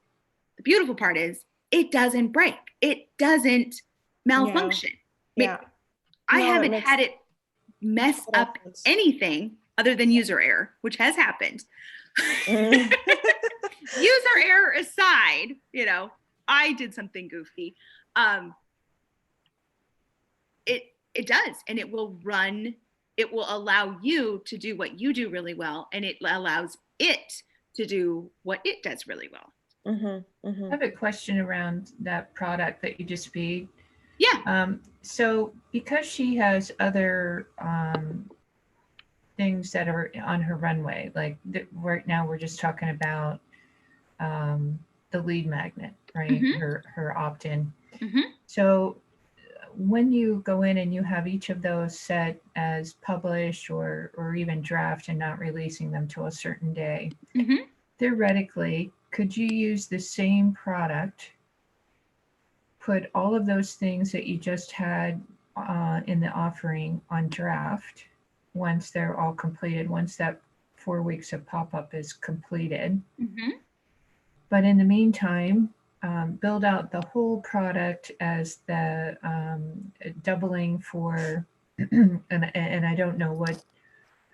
The beautiful part is it doesn't break. It doesn't malfunction. I haven't had it mess up anything other than user error, which has happened. User error aside, I did something goofy. It does, and it will run. It will allow you to do what you do really well, and it allows it to do what it does really well. I have a question around that product that you just made. Yeah. So because she has other things that are on her runway, like right now we're just talking about the lead magnet, right? Her opt-in. So when you go in and you have each of those set as publish or even draft and not releasing them till a certain day, theoretically, could you use the same product put all of those things that you just had in the offering on draft once they're all completed, once that 4 weeks of pop-up is completed. Mm-hmm. But in the meantime, build out the whole product as the doubling for, and I don't know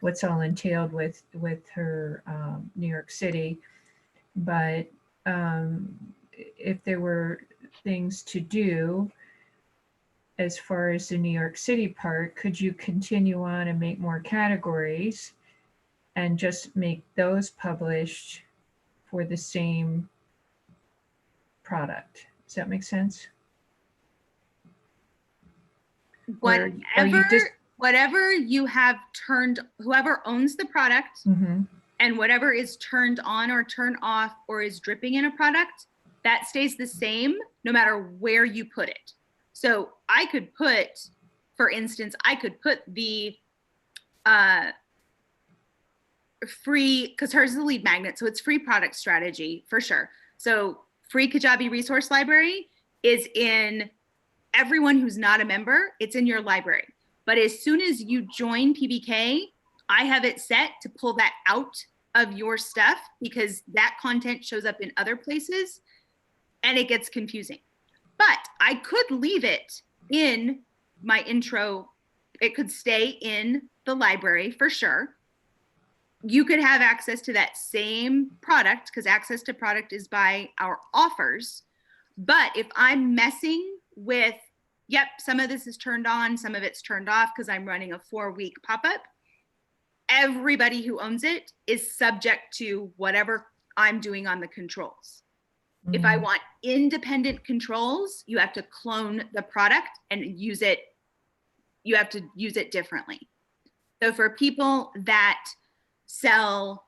what's all entailed with her New York City, but if there were things to do as far as the New York City part, could you continue on and make more categories and just make those published for the same product? Does that make sense? Whatever you have turned, whoever owns the product, Mm-hmm. and whatever is turned on or turned off or is dripping in a product, that stays the same no matter where you put it. So I could put, for instance, the free, because hers is a lead magnet, so it's free product strategy for sure. So free Kajabi resource library is in everyone who's not a member, it's in your library. But as soon as you join PBK, I have it set to pull that out of your stuff because that content shows up in other places and it gets confusing. But I could leave it in my intro. It could stay in the library for sure. You could have access to that same product because access to product is by our offers. But if I'm messing with, yep, some of this is turned on, some of it's turned off because I'm running a 4-week pop-up, everybody who owns it is subject to whatever I'm doing on the controls. If I want independent controls, you have to clone the product and use it. You have to use it differently. So for people that sell,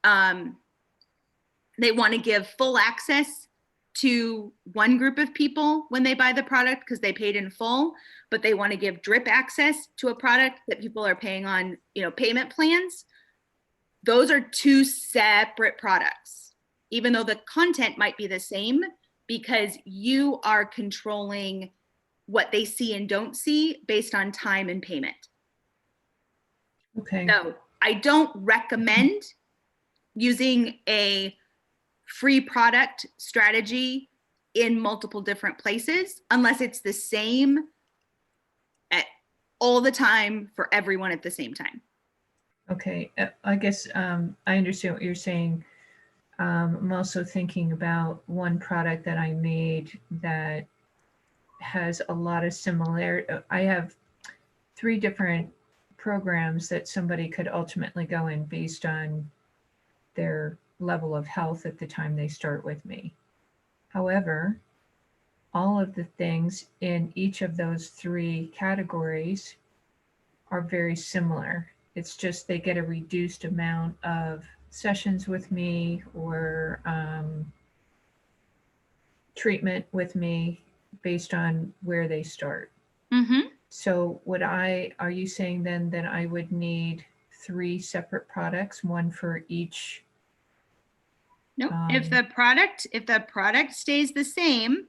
they want to give full access to one group of people when they buy the product because they paid in full, but they want to give drip access to a product that people are paying on, payment plans. Those are two separate products, even though the content might be the same because you are controlling what they see and don't see based on time and payment. Okay. So I don't recommend using a free product strategy in multiple different places unless it's the same at all the time for everyone at the same time. Okay. I guess I understand what you're saying. I'm also thinking about one product that I made that has a lot of similarity. I have 3 different programs that somebody could ultimately go in based on their level of health at the time they start with me. However, all of the things in each of those 3 categories are very similar. It's just they get a reduced amount of sessions with me or treatment with me based on where they start. Mm-hmm. So are you saying then that I would need 3 separate products, one for each? No, if the product stays the same,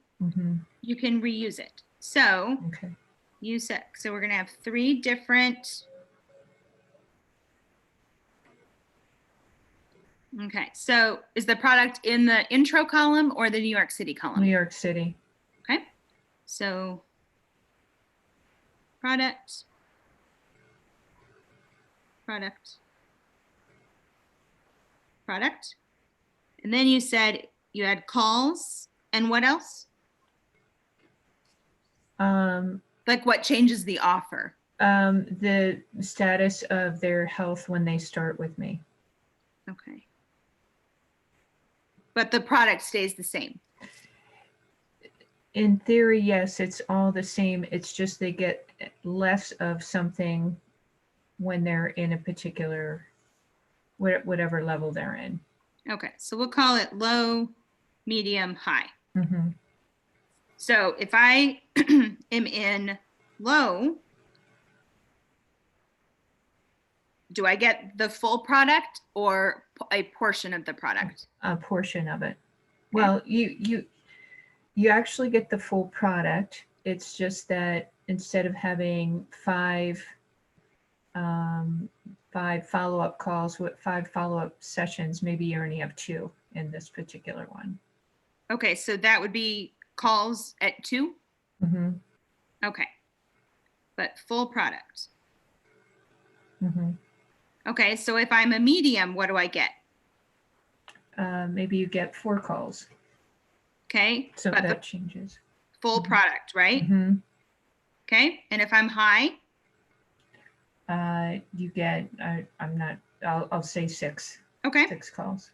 you can reuse it. So okay. So we're going to have 3 different. Okay, so is the product in the intro column or the New York City column? New York City. Okay, so product, and then you said you had calls and what else? Like what changes the offer? The status of their health when they start with me. Okay. But the product stays the same. In theory, yes, it's all the same. It's just they get less of something when they're in a particular, whatever level they're in. Okay, so we'll call it low, medium, high. Mm-hmm. So if I am in low, do I get the full product or a portion of the product? A portion of it. Well, you You actually get the full product. It's just that instead of having five follow-up calls with 5 follow-up sessions, maybe you only have 2 in this particular one. Okay, so that would be calls at 2? Mm-hmm. Okay. But full product. Mm-hmm. Okay, so if I'm a medium, what do I get? Maybe you get 4 calls. Okay, So but that changes. full product, right? Mm-hmm. Okay, and if I'm high? You get, I'll say 6. Okay. 6 calls.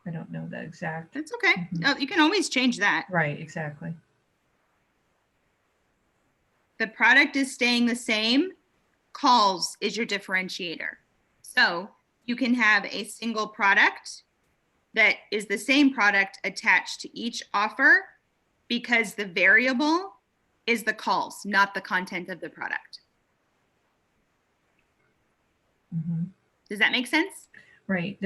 I don't know the exact. That's okay. Mm-hmm. Oh, you can always change that. Right, exactly. The product is staying the same. Calls is your differentiator. So you can have a single product that is the same product attached to each offer because the variable is the calls, not the content of the product. Mm-hmm. Does that make sense? Right.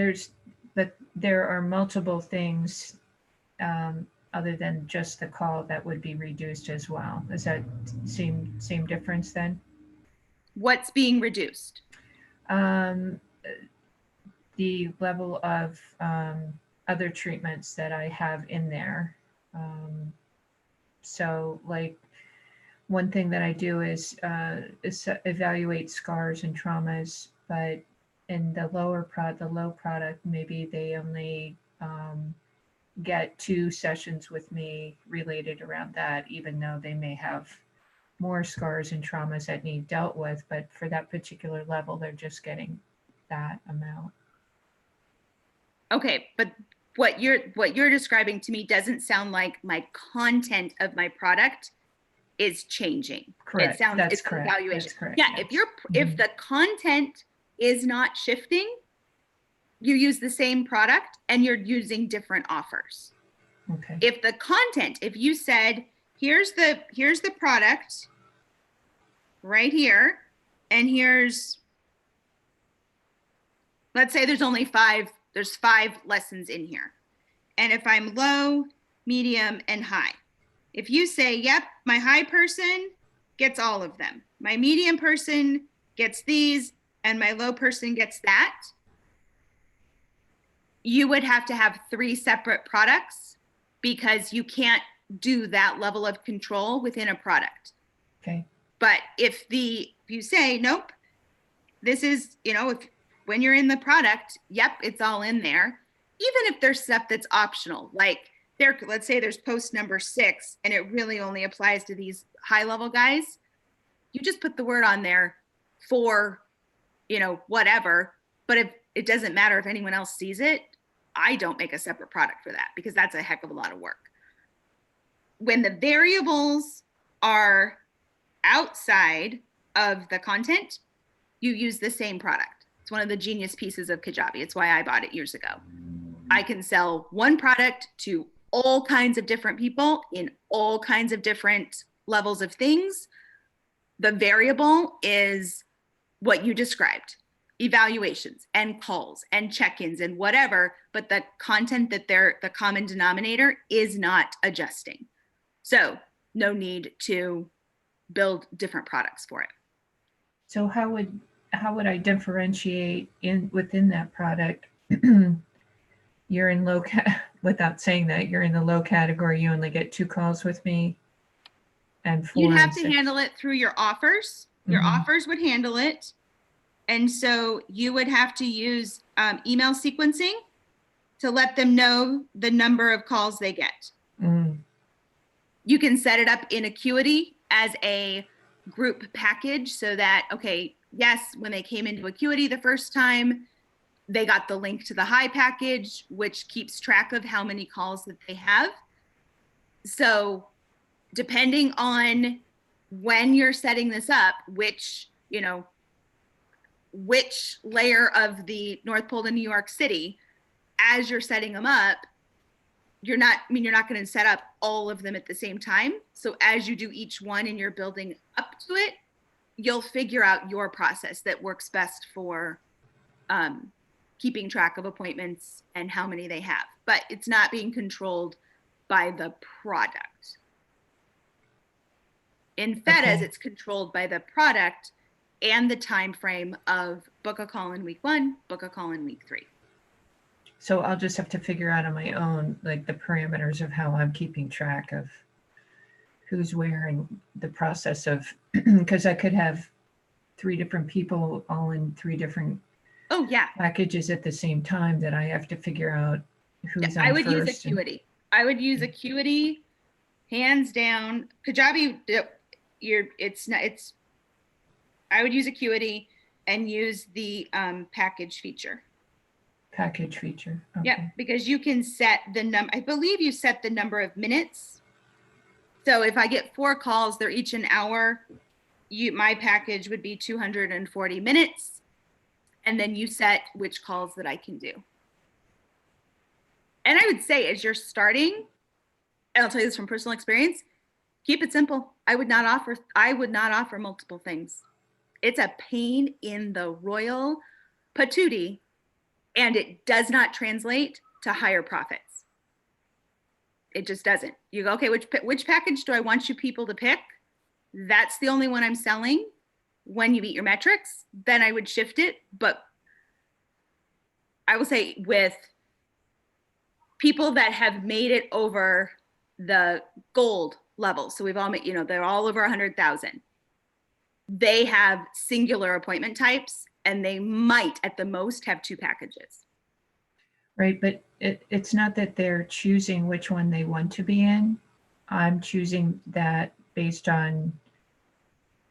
There are multiple things other than just the call that would be reduced as well. Does that same difference then? What's being reduced? The level of other treatments that I have in there. So like one thing that I do is evaluate scars and traumas, but in the low product, maybe they only get 2 sessions with me related around that, even though they may have more scars and traumas that need dealt with. But for that particular level, they're just getting that amount. Okay, but what you're describing to me doesn't sound like my content of my product is changing. Correct. It sounds That's it's correct. evaluation. That's correct. Yeah, Yes. if the content is not shifting, you use the same product and you're using different offers. Okay. If the content, if you said, here's the product right here, and here's, let's say there's 5 lessons in here. And if I'm low, medium, and high, if you say, yep, my high person gets all of them, my medium person gets these, and my low person gets that, you would have to have 3 separate products because you can't do that level of control within a product. Okay. But if you say, nope, this is, when you're in the product, yep, it's all in there. Even if there's stuff that's optional, like let's say there's post number 6 and it really only applies to these high level guys, you just put the word on there for, whatever. But if it doesn't matter if anyone else sees it, I don't make a separate product for that because that's a heck of a lot of work. When the variables are outside of the content, you use the same product. It's one of the genius pieces of Kajabi. It's why I bought it years ago. I can sell one product to all kinds of different people in all kinds of different levels of things. The variable is what you described, evaluations and calls and check-ins and whatever, but the content that the common denominator is not adjusting. So no need to build different products for it. So how would I differentiate within that product? You're in without saying that, you're in the low category, you only get 2 calls with me, and 4 You'd have to handle it through your offers. Your offers would handle it. And so you would have to use email sequencing to let them know the number of calls they get. You can set it up in Acuity as a group package so that, okay, yes, when they came into Acuity the first time, they got the link to the high package, which keeps track of how many calls that they have. So depending on when you're setting this up, which layer of the North Pole to New York City, as you're setting them up, you're not going to set up all of them at the same time. So as you do each one and you're building up to it, you'll figure out your process that works best for keeping track of appointments and how many they have. But it's not being controlled by the product. In FETAs, Okay. it's controlled by the product and the time frame of book a call in week 1, book a call in week 3. So I'll just have to figure out on my own, like the parameters of how I'm keeping track of who's where and the process of, because I could have 3 different people all in 3 different Oh yeah, packages at the same time that I have to figure out who's on I would use first. Acuity. I would use Acuity, hands down. Kajabi, I would use Acuity and use the package feature. Package feature. Okay. Yeah, because you can set the number. I believe you set the number of minutes. So if I get 4 calls, they're each an hour. My package would be 240 minutes, and then you set which calls that I can do. And I would say, as you're starting, and I'll tell you this from personal experience, keep it simple. I would not offer multiple things. It's a pain in the royal patootie, and it does not translate to higher profits. It just doesn't. You go, okay, which package do I want you people to pick? That's the only one I'm selling. When you meet your metrics, then I would shift it. But I will say, with people that have made it over the gold level, so we've all made, they're all over 100,000. They have singular appointment types, and they might at the most have 2 packages. Right, but it's not that they're choosing which one they want to be in. I'm choosing that based on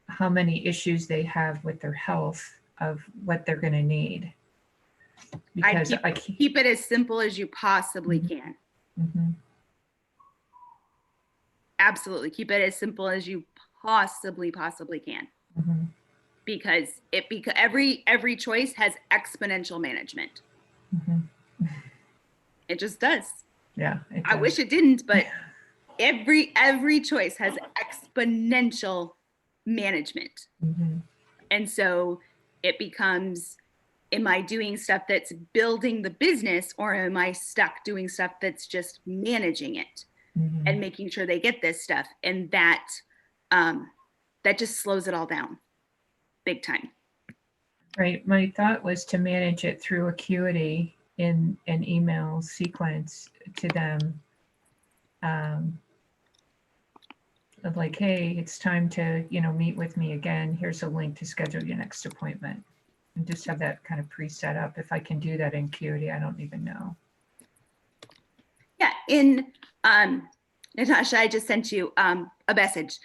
how many issues they have with their health, of what they're going to need. Because I keep it as simple as you possibly can. Mm-hmm. Absolutely, keep it as simple as you possibly can. Mm-hmm. Because every choice has exponential management. Mm-hmm. It just does. Yeah. I wish it didn't, but every choice has exponential management. Mm-hmm. And so it becomes, am I doing stuff that's building the business, or am I stuck doing stuff that's just managing it Mm-hmm. and making sure they get this stuff? And that just slows it all down big time. Right. My thought was to manage it through Acuity in an email sequence to them. Of like, hey, it's time to, meet with me again. Here's a link to schedule your next appointment. And just have that kind of pre-set up. If I can do that in Acuity, I don't even know. Yeah. In Natasha, I just sent you a message.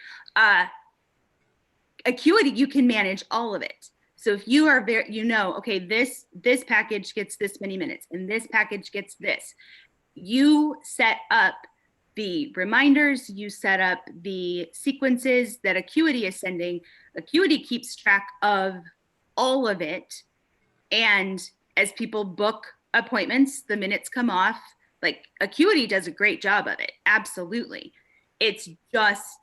Acuity, you can manage all of it. So if you are okay, this package gets this many minutes, and this package gets this. You set up the reminders, you set up the sequences that Acuity is sending. Acuity keeps track of all of it. And as people book appointments, the minutes come off. Like, Acuity does a great job of it. Absolutely. It's just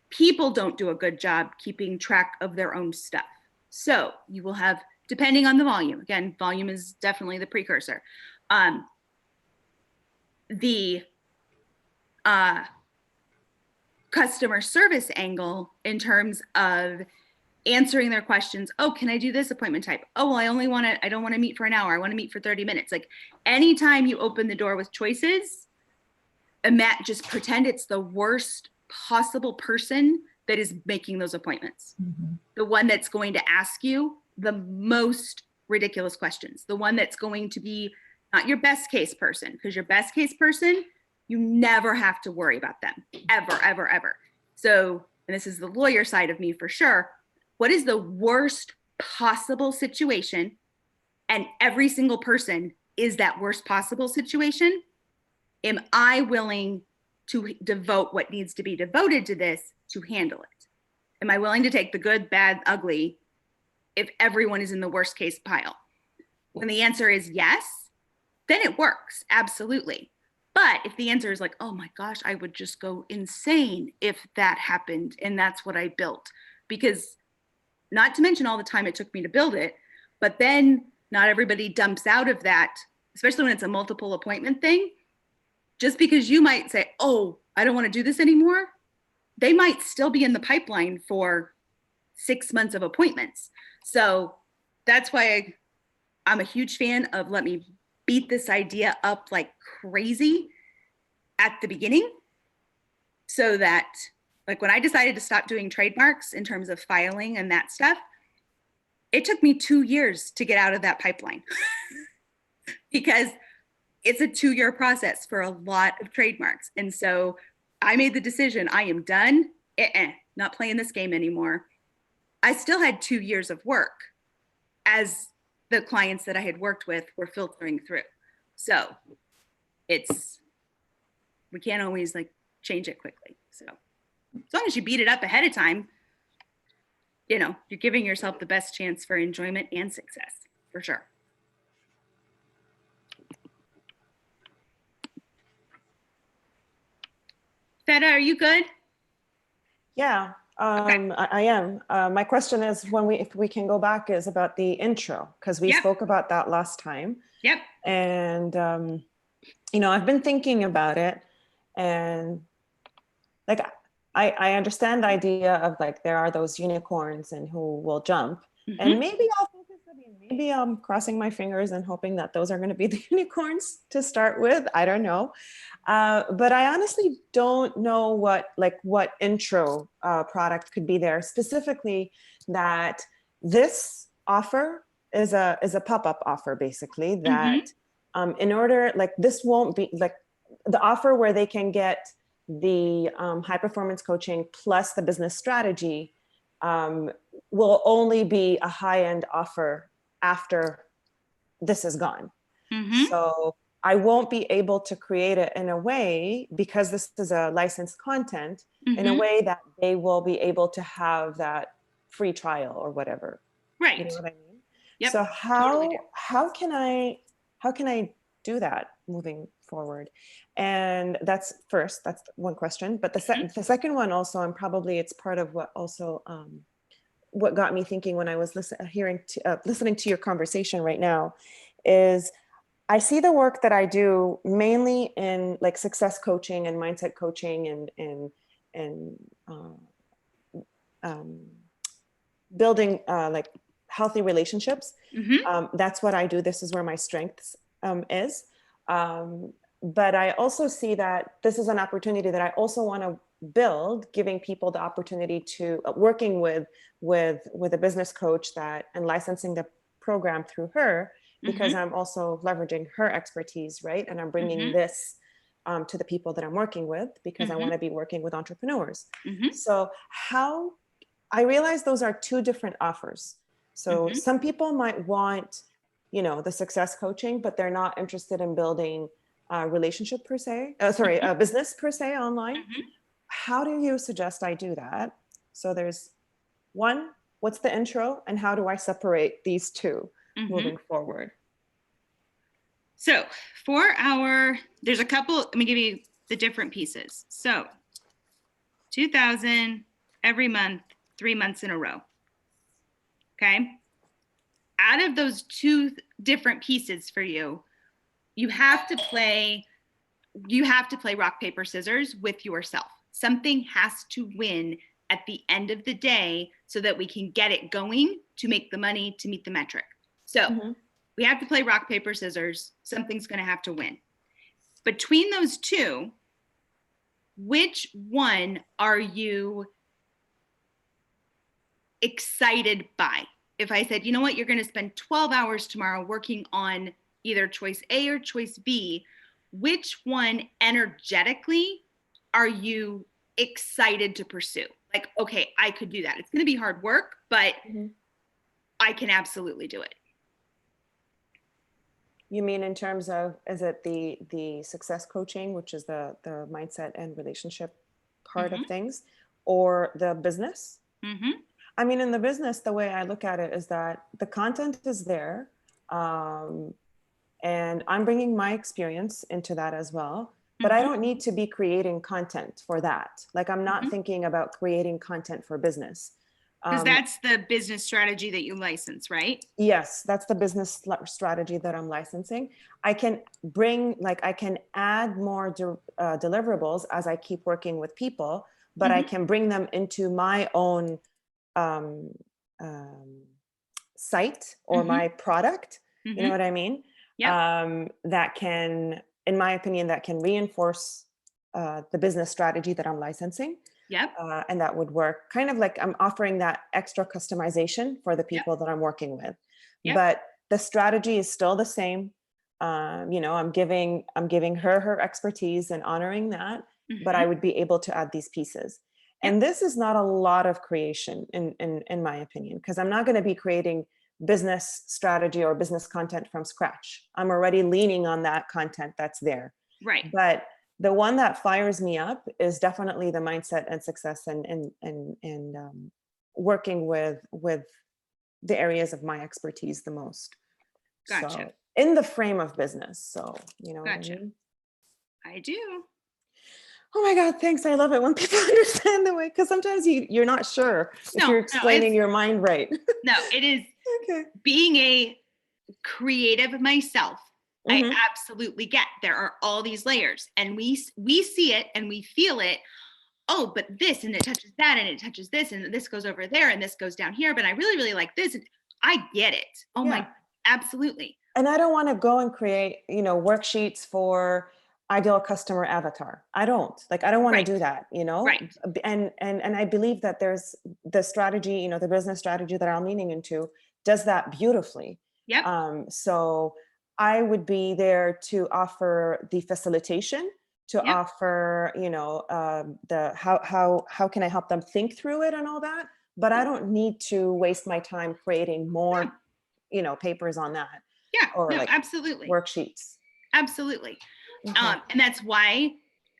people don't do a good job keeping track of their own stuff. So you will have, depending on the volume, again, volume is definitely the precursor. The customer service angle in terms of answering their questions. Oh, can I do this appointment type? Oh, well, I don't want to meet for an hour. I want to meet for 30 minutes. Like, anytime you open the door with choices, just pretend it's the worst possible person that is making those appointments. Mm-hmm. The one that's going to ask you the most ridiculous questions. The one that's going to be not your best case person, because your best case person, you never have to worry about them, ever, ever, ever. So, and this is the lawyer side of me for sure, what is the worst possible situation? And every single person is that worst possible situation. Am I willing to devote what needs to be devoted to this to handle it? Am I willing to take the good, bad, ugly if everyone is in the worst case pile? When the answer is yes, then it works, absolutely. But if the answer is like, oh my gosh, I would just go insane if that happened and that's what I built. Because not to mention all the time it took me to build it, but then not everybody dumps out of that, especially when it's a multiple appointment thing. just because you might say, oh, I don't want to do this anymore, they might still be in the pipeline for 6 months of appointments. So that's why I'm a huge fan of let me beat this idea up like crazy at the beginning, so that like when I decided to stop doing trademarks in terms of filing and that stuff, it took me 2 years to get out of that pipeline because it's a 2-year process for a lot of trademarks. And so I made the decision, I am done, not playing this game anymore. I still had 2 years of work as the clients that I had worked with were filtering through. So we can't always like change it quickly. So as long as you beat it up ahead of time, you're giving yourself the best chance for enjoyment and success, for sure. Feta, are you good? Yeah, Okay. I am. My question is, if we can go back, is about the intro, because we spoke about that last time. Yep. And, I've been thinking about it, and like, I understand the idea of like, there are those unicorns and who will jump. Mm-hmm. And maybe I'll focus, maybe I'm crossing my fingers and hoping that those are going to be the unicorns to start with. I don't know. But I honestly don't know what intro product could be there. Specifically, that this offer is a pop-up offer, basically, that in order, like, this won't be like the offer where they can get the high performance coaching plus the business strategy will only be a high-end offer after this is gone. So I won't be able to create it in a way, because this is a licensed content, in a way that they will be able to have that free trial or whatever. Right. You know what I mean? Yep. So Totally how can I do that moving forward? And that's one question. But the second one also, and probably it's part of what also what got me thinking when I was listening to your conversation right now, is I see the work that I do mainly in like success coaching and mindset coaching and building like healthy relationships. That's what I do. This is where my strengths is. But I also see that this is an opportunity that I also want to build, giving people the opportunity to working with a business coach and licensing the program through her, because I'm also leveraging her expertise, right? And I'm bringing this to the people that I'm working with, because I want to be working with entrepreneurs. So I realize those are two different offers. So some people might want, the success coaching, but they're not interested in building a relationship per se, a business per se online. How do you suggest I do that? So there's one, what's the intro, and how do I separate these two moving forward? So there's a couple, let me give you the different pieces. So 2,000 every month, 3 months in a row. Okay. Out of those two different pieces for you, you have to play rock, paper, scissors with yourself. Something has to win at the end of the day so that we can get it going to make the money to meet the metric. So we have to play rock, paper, scissors. Something's going to have to win. Between those two, which one are you excited by? If I said, you know what, you're going to spend 12 hours tomorrow working on either choice A or choice B, which one energetically are you excited to pursue? Like, okay, I could do that. It's going to be hard work, but I can absolutely do it. You mean in terms of, is it the success coaching, which is the mindset and relationship part of things, or the business? I mean, in the business, the way I look at it is that the content is there, and I'm bringing my experience into that as well. But I don't need to be creating content for that. Like, I'm not thinking about creating content for business. Because that's the business strategy that you license, right? Yes, that's the business strategy that I'm licensing. I can I can add more deliverables as I keep working with people, but I can bring them into my own um, site or my product. You know what I mean? Yep. That can, in my opinion, that can reinforce the business strategy that I'm licensing. Yep. And that would work kind of like I'm offering that extra customization for the people that I'm working with. Yep. But the strategy is still the same. You know, I'm giving her expertise and honoring that, but I would be able to add these pieces. And this is not a lot of creation in my opinion, because I'm not going to be creating business strategy or business content from scratch. I'm already leaning on that content that's there. Right. But the one that fires me up is definitely the mindset and success and working with the areas of my expertise the most. Gotcha. So in the frame of business. So, you know Gotcha. what I mean? I do. Oh my God, thanks. I love it when people understand the way, because sometimes you're not sure if you're explaining your mind right. No, it is. Okay. Being a creative myself, I absolutely get there are all these layers, and we see it and we feel it. Oh, but this, and it touches that, and it touches this, and this goes over there, and this goes down here, but I really, really like this. I get it. Oh my, absolutely. And I don't want to go and create, you know, worksheets for ideal customer avatar. I don't want to do that, you know? Right. And I believe that there's the strategy, you know, the business strategy that I'm leaning into does that beautifully. Yep. So I would be there to offer the facilitation, to offer, you know, the how can I help them think through it and all that. But I don't need to waste my time creating more, you know, papers on that. Yeah. Or like absolutely. Worksheets. Absolutely. And that's why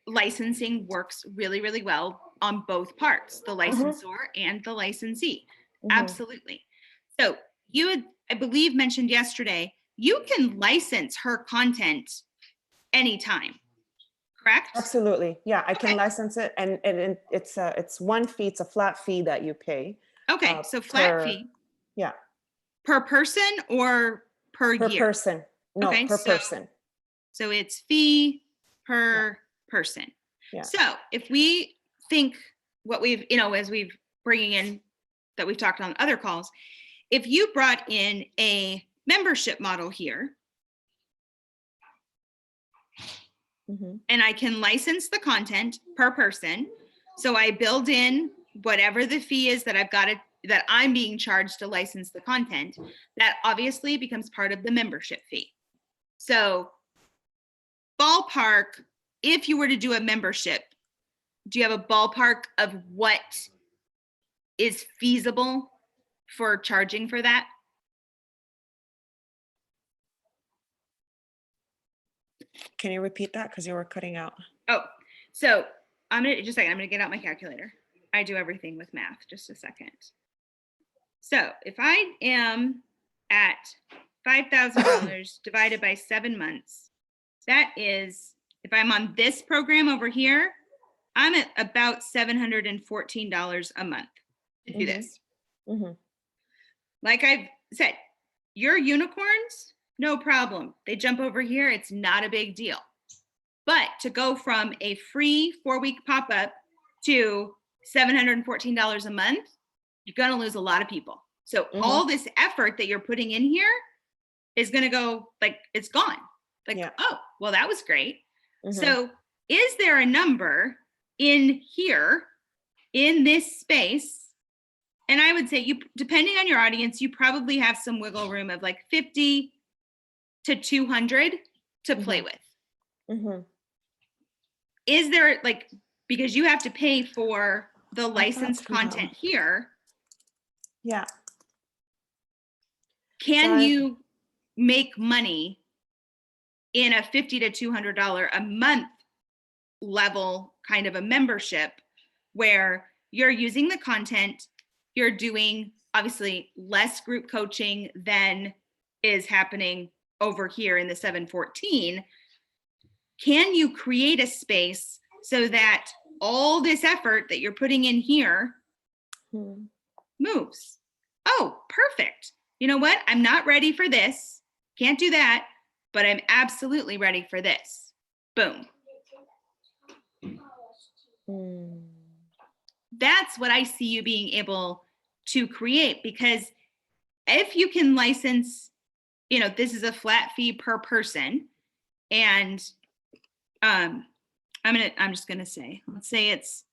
licensing works really, really well on both parts, the licensor and the licensee. Absolutely. So you had, I believe, mentioned yesterday, you can license her content anytime, correct? Absolutely. Yeah, I can license it, and it's one fee. It's a flat fee that you pay. Okay, so flat fee. Yeah. Per person or per year? Per person. No, okay, per person. So it's fee per person. Yeah. So if we think what we've, you know, as we've bringing in that we've talked on other calls, if you brought in a membership model here, and I can license the content per person, so I build in whatever the fee is that that I'm being charged to license the content, that obviously becomes part of the membership fee. So ballpark, if you were to do a membership, do you have a ballpark of what is feasible for charging for that? Can you repeat that? Because you were cutting out. Oh, so I'm gonna just a second. I'm gonna get out my calculator. I do everything with math. Just a second. So if I am at $5,000 divided by 7 months, that is, if I'm on this program over here, I'm at about $714 a month to do this. Like I've said, your unicorns, no problem. They jump over here. It's not a big deal. But to go from a free 4-week pop-up to $714 a month, you're going to lose a lot of people. So all this effort that you're putting in here is going to go, like, it's gone. Like, oh, well, that was great. So is there a number in here, in this space? And I would say, you, depending on your audience, you probably have some wiggle room of like 50 to 200 to play with. Is there, like, because you have to pay for the licensed content here. Yeah. Can you make money in a $50 to $200 a month level kind of a membership where you're using the content, you're doing obviously less group coaching than is happening over here in the 714? Can you create a space so that all this effort that you're putting in here moves. Oh, perfect. You know what? I'm not ready for this. Can't do that, but I'm absolutely ready for this. Boom. That's what I see you being able to create, because if you can license, this is a flat fee per person, and I'm just gonna say, let's say it's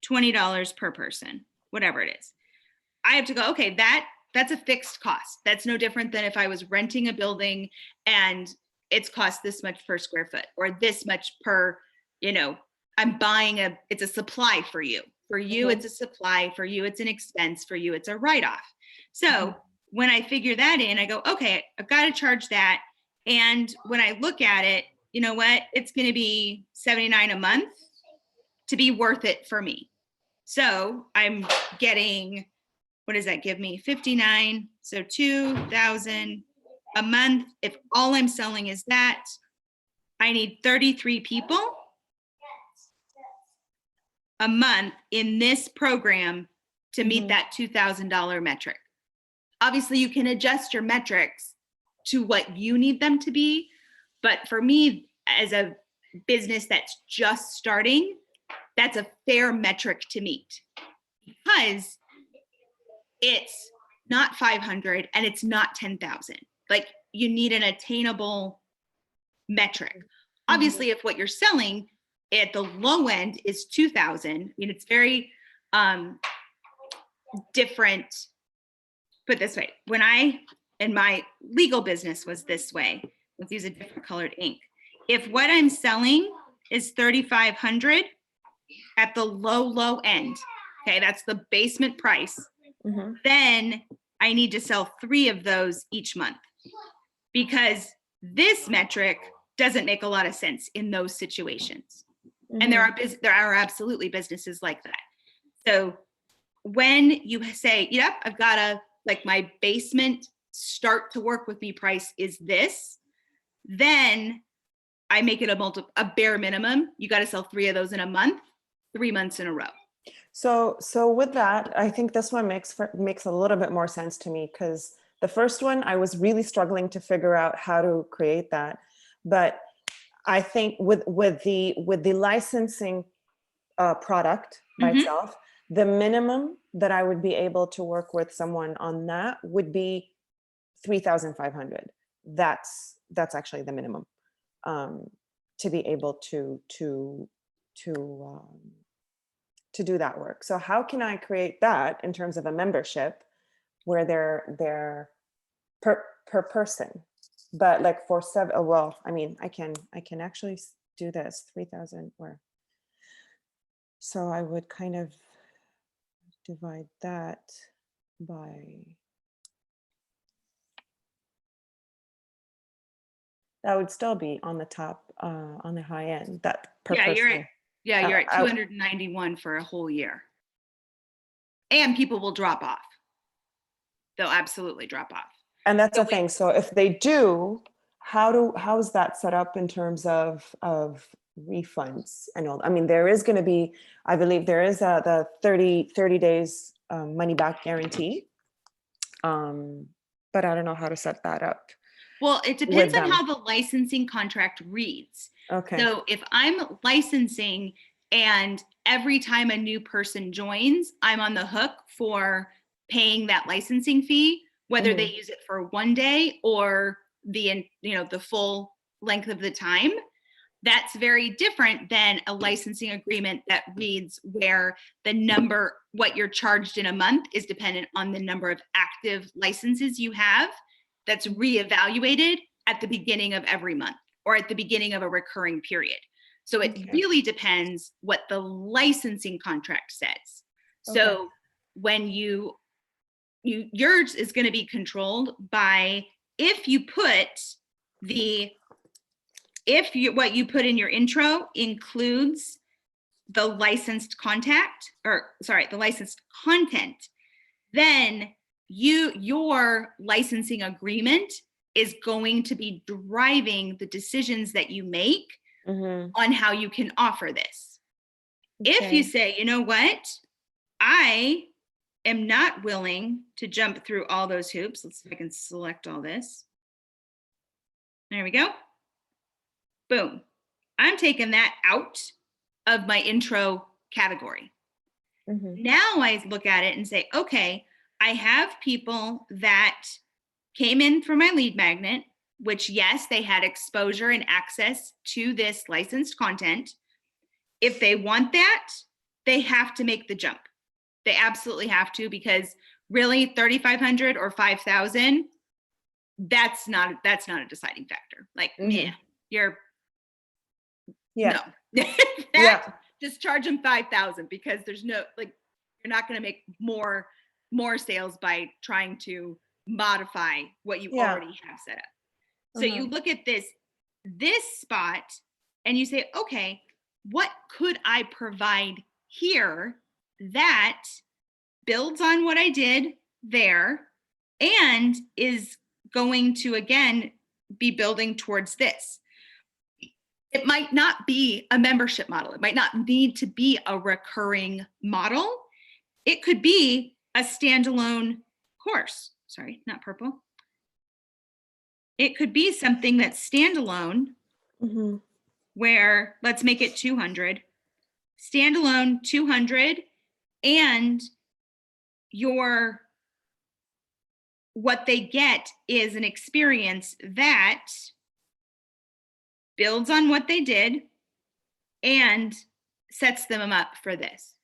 $20 per person, whatever it is. I have to go, okay, that's a fixed cost. That's no different than if I was renting a building and it's cost this much per square foot, or this much per, I'm buying it's a supply for you. For you, it's a supply. For you, it's an expense. For you, it's a write-off. So when I figure that in, I go, okay, I've got to charge that. And when I look at it, you know what? It's going to be $79 a month to be worth it for me. So I'm getting, what does that give me? 59. So 2,000 a month. If all I'm selling is that, I need 33 people a month in this program to meet that $2,000 metric. Obviously, you can adjust your metrics to what you need them to be. But for me, as a business that's just starting, that's a fair metric to meet, because it's not 500 and it's not 10,000. Like, you need an attainable metric. Obviously, if what you're selling at the low end is 2,000, it's very different. Put this way, when in my legal business was this way, let's use a different colored ink. If what I'm selling is 3,500 at the low end, okay, that's the basement price, then I need to sell 3 of those each month, because this metric doesn't make a lot of sense in those situations. And there are absolutely businesses like that. So when you say, yep, I've got my basement start to work with me price is this, then I make it a bare minimum. You got to sell 3 of those in a month, 3 months in a row. So with that, I think this one makes a little bit more sense to me, because the first one, I was really struggling to figure out how to create that. But I think with the licensing product by itself, the minimum that I would be able to work with someone on that would be 3,500. That's actually the minimum to be able to do that work. So how can I create that in terms of a membership where they're per person, but like for 7, well, I mean, I can actually do this 3,000, or so I would kind of divide that by, that would still be on the top, on the high end, that per person. You're at 291 for a whole year. And people will drop off. They'll absolutely drop off. And that's the thing. So if they do, how is that set up in terms of refunds and all? I mean, there is going to be, I believe there is the 30 days money back guarantee. But I don't know how to set that up. Well, it depends on how the licensing contract reads. Okay. So if I'm licensing and every time a new person joins, I'm on the hook for paying that licensing fee, whether they use it for 1 day or the full length of the time. That's very different than a licensing agreement that reads where what you're charged in a month is dependent on the number of active licenses you have, that's reevaluated at the beginning of every month or at the beginning of a recurring period. So it really depends what the licensing contract says. Okay. So when yours is going to be controlled by what you put in your intro includes the licensed the licensed content, then your licensing agreement is going to be driving the decisions that you make on how you can offer this. Okay. If you say, you know what, I am not willing to jump through all those hoops, let's see if I can select all this. There we go. Boom. I'm taking that out of my intro category. Now I look at it and say, okay, I have people that came in for my lead magnet, which yes, they had exposure and access to this licensed content. If they want that, they have to make the jump. They absolutely have to, because really 3,500 or 5,000, that's not a deciding factor. Like, man, you're no. Just charge them 5,000, because there's no, like, you're not going to make more sales by trying to modify what you already have set up. So you look at this spot and you say, okay, what could I provide here that builds on what I did there and is going to, again, be building towards this? It might not be a membership model. It might not need to be a recurring model. It could be a standalone course. Sorry, not purple. It could be something that's standalone, where let's make it 200. Standalone 200, and what they get is an experience that builds on what they did and sets them up for this.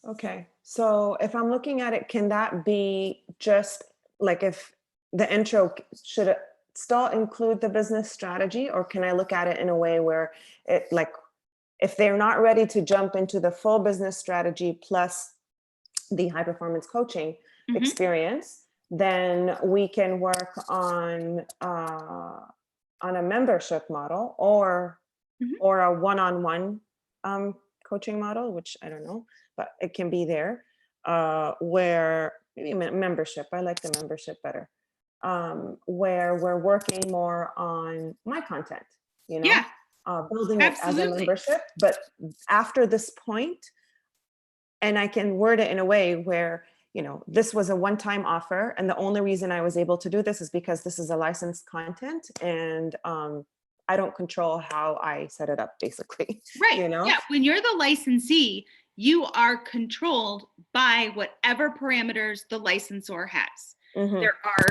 Okay, so if I'm looking at it, can that be just like, if the intro should still include the business strategy, or can I look at it in a way where it, like, if they're not ready to jump into the full business strategy plus the high performance coaching experience, then we can work on a membership model or a one-on-one coaching model, which I don't know, but it can be there, where maybe membership, I like the membership better, where we're working more on my content, you know, building it as a membership. But after this point, and I can word it in a way where, you know, this was a one-time offer, and the only reason I was able to do this is because this is a licensed content, and I don't control how I set it up, basically. Right. You know? Yeah. When you're the licensee, you are controlled by whatever parameters the licensor has. There are,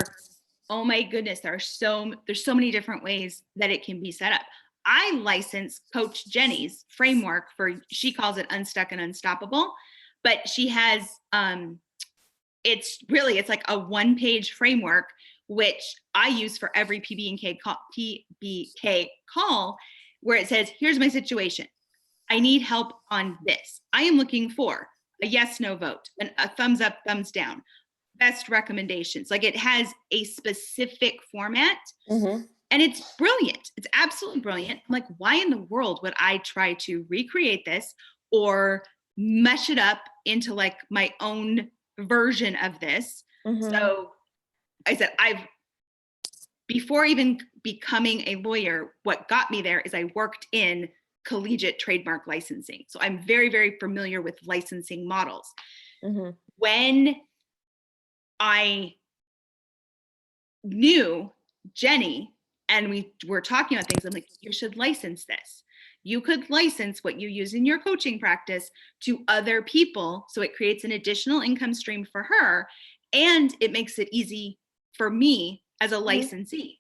oh my goodness, there's so many different ways that it can be set up. I license Coach Jenny's framework for, she calls it Unstuck and Unstoppable, but she has, it's like a one-page framework, which I use for every PBK call, where it says, here's my situation. I need help on this. I am looking for a yes, no vote, a thumbs up, thumbs down, best recommendations. Like, it has a specific format, and it's brilliant. It's absolutely brilliant. I'm like, why in the world would I try to recreate this or mesh it up into like my own version of this? So I said, before even becoming a lawyer, what got me there is I worked in collegiate trademark licensing. So I'm very, very familiar with licensing models. When I knew Jenny and we were talking about things, I'm like, you should license this. You could license what you use in your coaching practice to other people, so it creates an additional income stream for her, and it makes it easy for me as a licensee.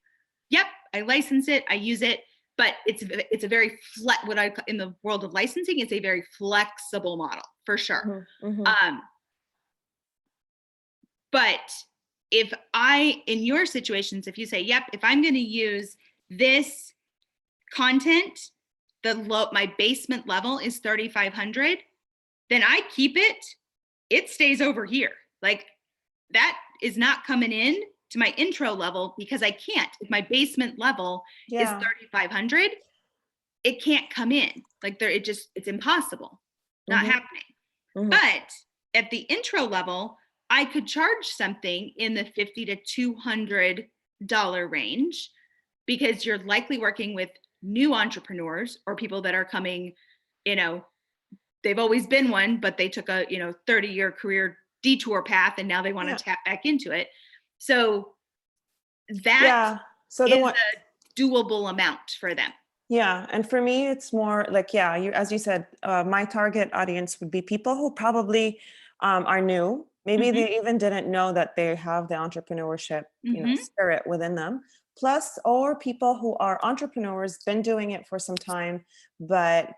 Yep, I license it, I use it, but it's a very in the world of licensing, it's a very flexible model for sure. But if in your situations, if you say, yep, if I'm going to use this content, my basement level is 3,500, then I keep it. It stays over here. Like, that is not coming in to my intro level, because I can't. If my basement level is 3,500, it can't come in. Like, it's impossible. Not happening. But at the intro level, I could charge something in the $50 to $200 range, because you're likely working with new entrepreneurs or people that are coming, they've always been one, but they took a, 30-year career detour path and now they want to tap back into it. So that so is a doable amount for them. Yeah. And for me, it's more like, as you said, my target audience would be people who probably are new. Maybe they even didn't know that they have the entrepreneurship, spirit within them. Plus, or people who are entrepreneurs, been doing it for some time, but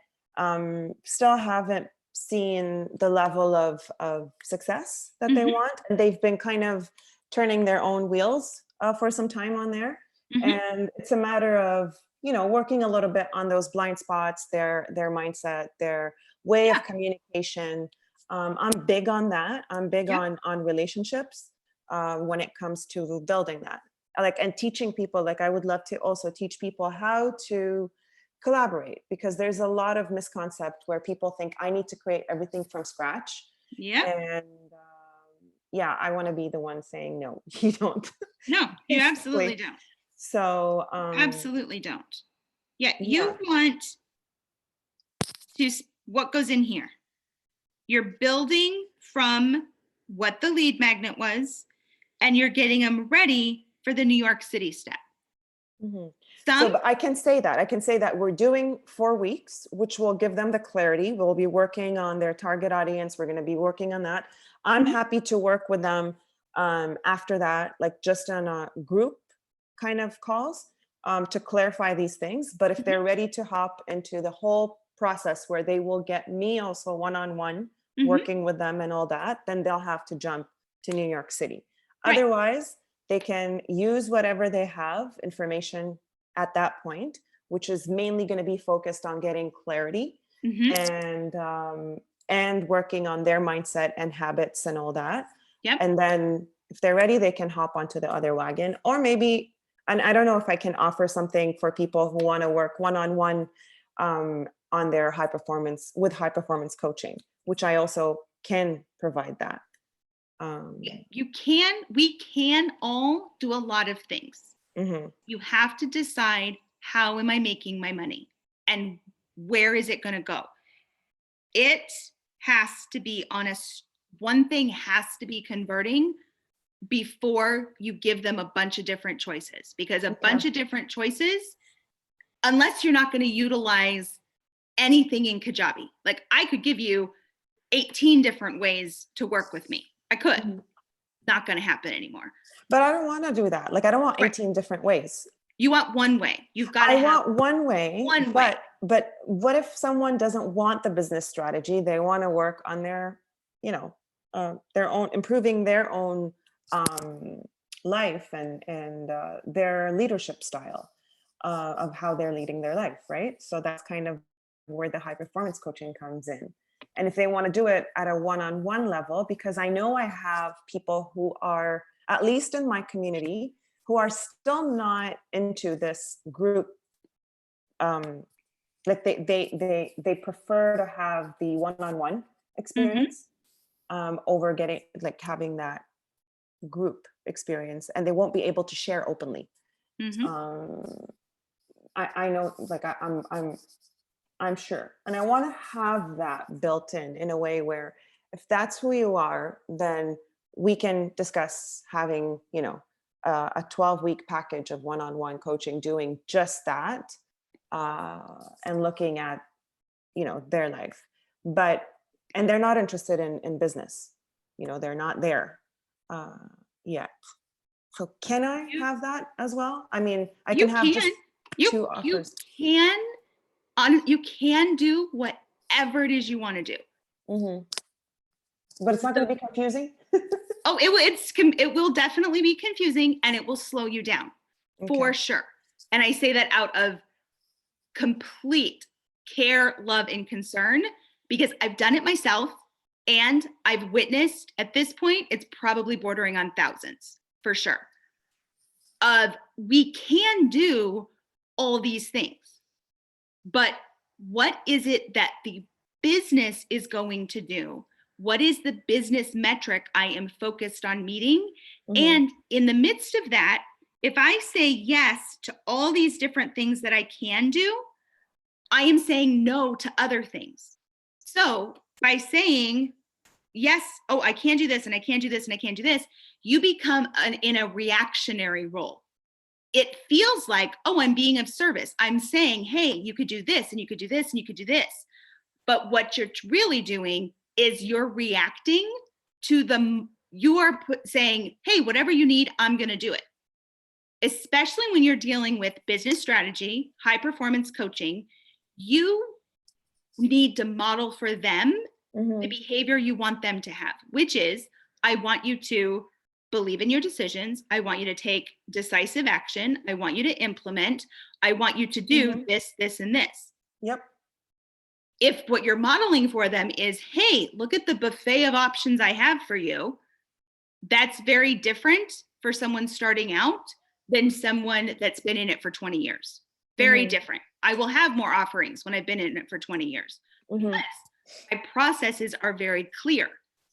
still haven't seen the level of success that they want. And they've been kind of turning their own wheels for some time on there. And it's a matter of, working a little bit on those blind spots, their mindset, their way of communication. I'm big on that. I'm big on relationships when it comes to building that. And teaching people, I would love to also teach people how to collaborate, because there's a lot of misconcept where people think I need to create everything from scratch. And I want to be the one saying, no, you don't. No, you absolutely don't. So absolutely don't. You want to, what goes in here? You're building from what the lead magnet was, and you're getting them ready for the New York City step. So I can say that we're doing 4 weeks, which will give them the clarity. We'll be working on their target audience. We're going to be working on that. I'm happy to work with them after that, just on a group kind of calls to clarify these things. But if they're ready to hop into the whole process where they will get me also one-on-one working with them and all that, then they'll have to jump to New York City. Otherwise, they can use whatever they have information at that point, which is mainly going to be focused on getting clarity and working on their mindset and habits and all that. And then if they're ready, they can hop onto the other wagon. Or maybe, and I don't know if I can offer something for people who want to work one-on-one on their high performance coaching, which I also can provide that. We can all do a lot of things. You have to decide, how am I making my money and where is it going to go? It has to be honest. One thing has to be converting before you give them a bunch of different choices, because a bunch of different choices, unless you're not going to utilize anything in Kajabi, I could give you 18 different ways to work with me. I could. Not going to happen anymore. But I don't want to do that. I don't want 18 different ways. You want one way. You've got to have want one way. But what if someone doesn't want the business strategy? They want to work on their, their own, improving their own life and their leadership style of how they're leading their life, right? So that's kind of where the high performance coaching comes in. And if they want to do it at a one-on-one level, because I know I have people who are, at least in my community, who are still not into this group. They prefer to have the one-on-one experience over getting, having that group experience, and they won't be able to share openly. I know, I'm sure. And I want to have that built in a way where if that's who you are, then we can discuss having, a 12-week package of one-on-one coaching, doing just that and looking at, their life. And they're not interested in business. They're not there yet. So can I have that as well? I mean, I can have just two offers. You can do whatever it is you want to do. But it's not going to be confusing. Oh, it will definitely be confusing, and it will slow you down for sure. And I say that out of complete care, love, and concern, because I've done it myself, and I've witnessed, at this point, it's probably bordering on thousands for sure. We can do all these things. But what is it that the business is going to do? What is the business metric I am focused on meeting? And in the midst of that, if I say yes to all these different things that I can do, I am saying no to other things. So by saying, yes, oh, I can't do this and I can't do this and I can't do this, you become in a reactionary role. It feels like, oh, I'm being of service. I'm saying, hey, you could do this and you could do this and you could do this. But what you're really doing is you're reacting to you are saying, hey, whatever you need, I'm going to do it. Especially when you're dealing with business strategy, high performance coaching, you need to model for them the behavior you want them to have, which is, I want you to believe in your decisions. I want you to take decisive action. I want you to implement. I want you to do this, this, and this. Yep. If what you're modeling for them is, hey, look at the buffet of options I have for you, that's very different for someone starting out than someone that's been in it for 20 years. Very different. I will have more offerings when I've been in it for 20 years. Because my processes are very clear.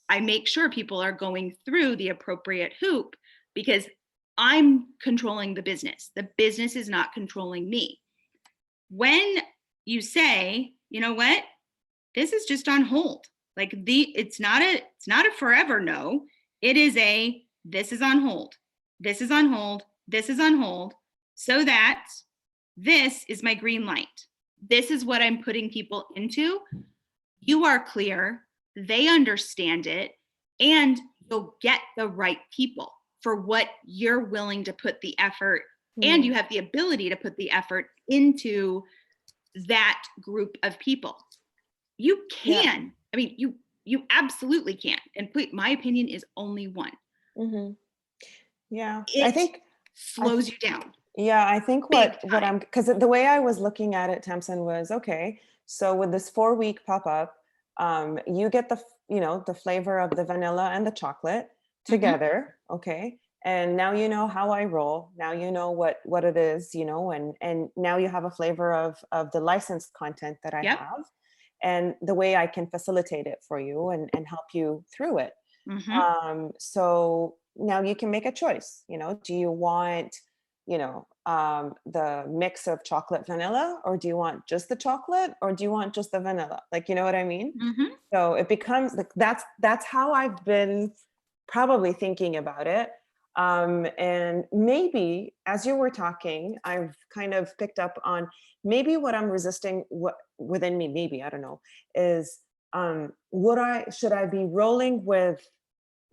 I make sure people are going through the appropriate hoop because I'm controlling the business. The business is not controlling me. When you say, you know what, this is just on hold. Like it's not a forever no. It is this is on hold. This is on hold. This is on hold. So that this is my green light. This is what I'm putting people into. You are clear. They understand it. And you'll get the right people for what you're willing to put the effort. And you have the ability to put the effort into that group of people. You can. I mean, you absolutely can. And my opinion is only one. Yeah, I think slows you down. Yeah, I think what I'm, because the way I was looking at it, Tamsin, was okay. So with this 4-week pop-up, you get the flavor of the vanilla and the chocolate together. Okay. And now you know how I roll. Now you know what it is, and now you have a flavor of the licensed content that I have and the way I can facilitate it for you and help you through it. So now you can make a choice. Do you want, the mix of chocolate vanilla, or do you want just the chocolate, or do you want just the vanilla? Like, you know what I mean? So it becomes like, that's how I've been probably thinking about it. And maybe as you were talking, I've kind of picked up on maybe what I'm resisting within me, maybe, I don't know, is should I be rolling with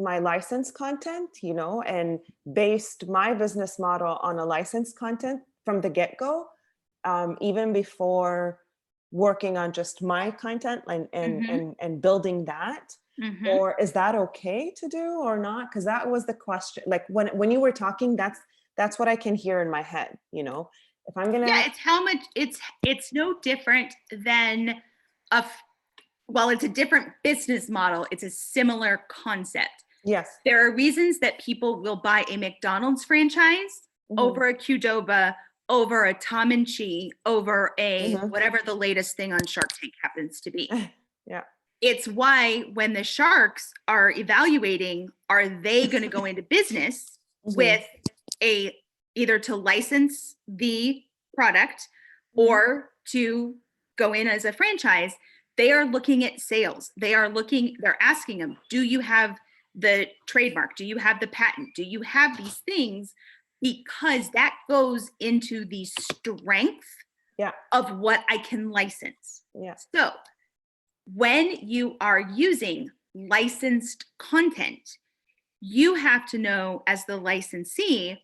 my licensed content, and based my business model on a licensed content from the get-go, even before working on just my content and building that? Or is that okay to do or not? Because that was the question. Like when you were talking, that's what I can hear in my head. If I'm gonna, it's how much it's no different than it's a different business model. It's a similar concept. Yes. There are reasons that people will buy a McDonald's franchise over a Qdoba, over a Tom and Chi, over a whatever the latest thing on Shark Tank happens to be. Yeah. It's why when the sharks are evaluating, are they going to go into business with either to license the product or to go in as a franchise, they are looking at sales. They're asking them, do you have the trademark? Do you have the patent? Do you have these things? Because that goes into the strength of what I can license. Yeah. So when you are using licensed content, you have to know as the licensee,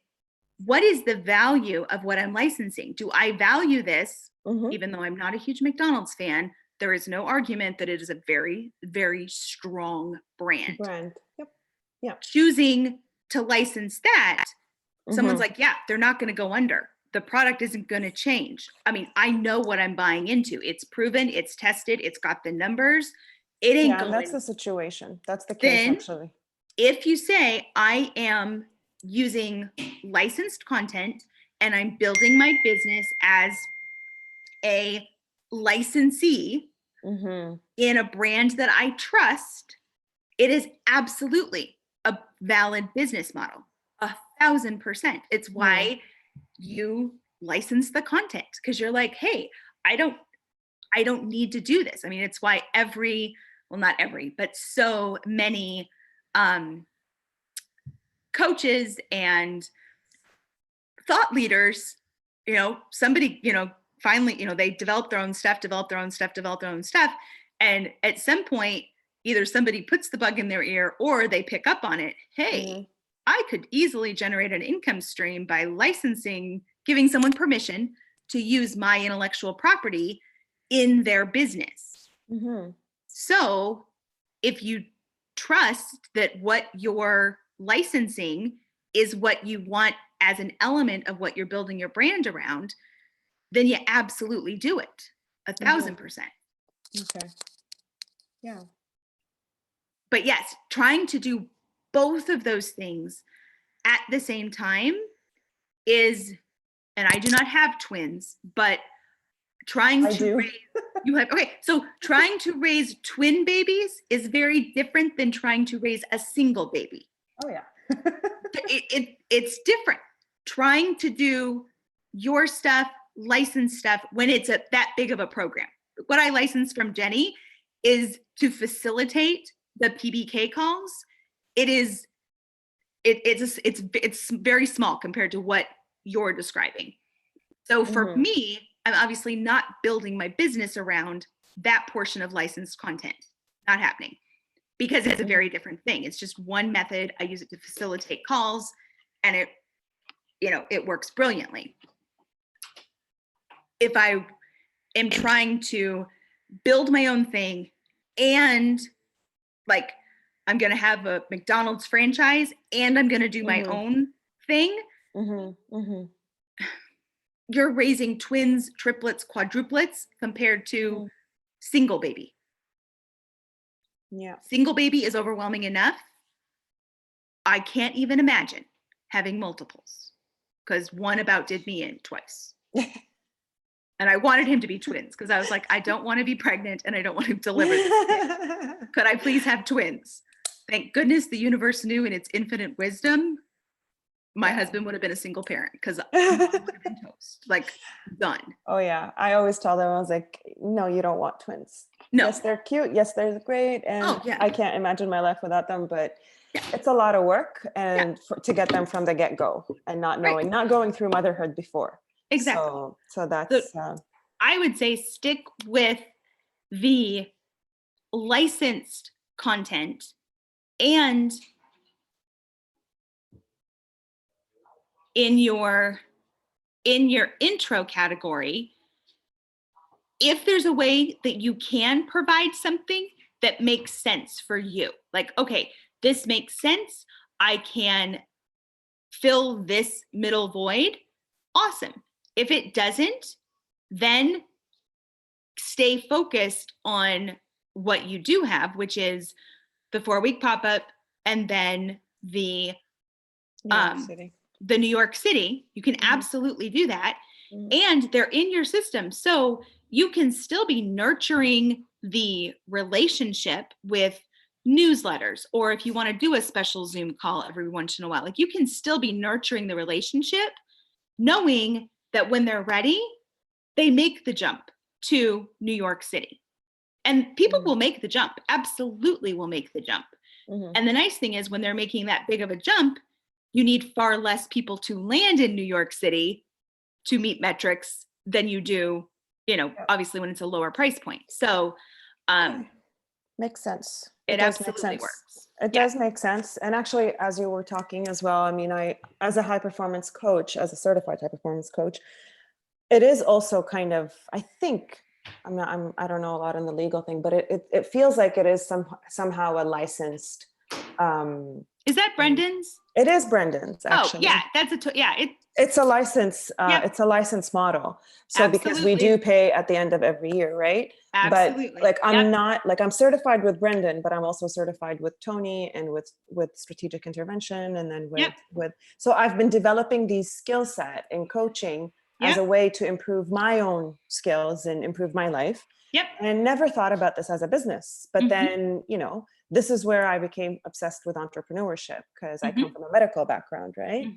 what is the value of what I'm licensing? Do I value this? Even though I'm not a huge McDonald's fan, there is no argument that it is a very, very strong brand. Yep. Yeah. Choosing to license that, someone's like, yeah, they're not going to go under. The product isn't going to change. I mean, I know what I'm buying into. It's proven, it's tested, it's got the numbers. It ain't going. That's the situation. That's the case, actually. If you say, I am using licensed content and I'm building my business as a licensee in a brand that I trust, it is absolutely a valid business model. 1,000%. It's why you license the content, because you're like, hey, I I don't need to do this. I mean, it's why not every, but so many coaches and thought leaders, somebody, finally, they develop their own stuff. And at some point, either somebody puts the bug in their ear or they pick up on it. Hey, I could easily generate an income stream by giving someone permission to use my intellectual property in their business. So if you trust that what you're licensing is what you want as an element of what you're building your brand around, then you absolutely do it 1,000%. Okay. Yeah. But yes, trying to do both of those things at the same time is, and I do not have twins, but trying to raise twin babies is very different than trying to raise a single baby. Oh yeah. It's different. Trying to do your stuff, license stuff, when it's that big of a program. What I licensed from Jenny is to facilitate the PBK calls. It's very small compared to what you're describing. So for me, I'm obviously not building my business around that portion of licensed content. Not happening, because it's a very different thing. It's just one method. I use it to facilitate calls, and it works brilliantly. If I am trying to build my own thing, and like I'm going to have a McDonald's franchise and I'm going to do my own thing, you're raising twins, triplets, quadruplets compared to single baby. Yeah. Single baby is overwhelming enough. I can't even imagine having multiples, because one about did me in twice. And I wanted him to be twins because I was like, I don't want to be pregnant and I don't want to deliver this kid. Could I please have twins? Thank goodness the universe knew in its infinite wisdom my husband would have been a single parent, because I would have been toast, like done. Oh yeah. I always tell them, I was like, no, you don't want twins. No. Yes, they're cute. Yes, they're great. And I can't imagine my life without them, but it's a lot of work and to get them from the get-go and not knowing, not going through motherhood before. Exactly. So that's, I would say stick with the licensed content, and in your intro category, if there's a way that you can provide something that makes sense for you, like, okay, this makes sense, I can fill this middle void, awesome. If it doesn't, then stay focused on what you do have, which is the 4-week pop-up, and then the New York City. You can absolutely do that. And they're in your system. So you can still be nurturing the relationship with newsletters, or if you want to do a special Zoom call every once in a while, like you can still be nurturing the relationship, knowing that when they're ready, they make the jump to New York City. And people will make the jump, absolutely will make the jump. And the nice thing is, when they're making that big of a jump, you need far less people to land in New York City to meet metrics than you do, obviously when it's a lower price point. So makes sense. It absolutely works. It does make sense. And actually, as you were talking as well, I mean, as a high performance coach, as a certified high performance coach, it is also kind of, I think, I don't know a lot on the legal thing, but it feels like it is somehow a licensed. Is that Brendan's? It is Brendan's, actually. Oh yeah, that's it's a license. It's a license model. So because we do pay at the end of every year, right? Absolutely. But like I'm certified with Brendan, but I'm also certified with Tony and with strategic intervention, and then with so I've been developing these skill set in coaching as a way to improve my own skills and improve my life. And never thought about this as a business. But then, this is where I became obsessed with entrepreneurship, because I come from a medical background, right?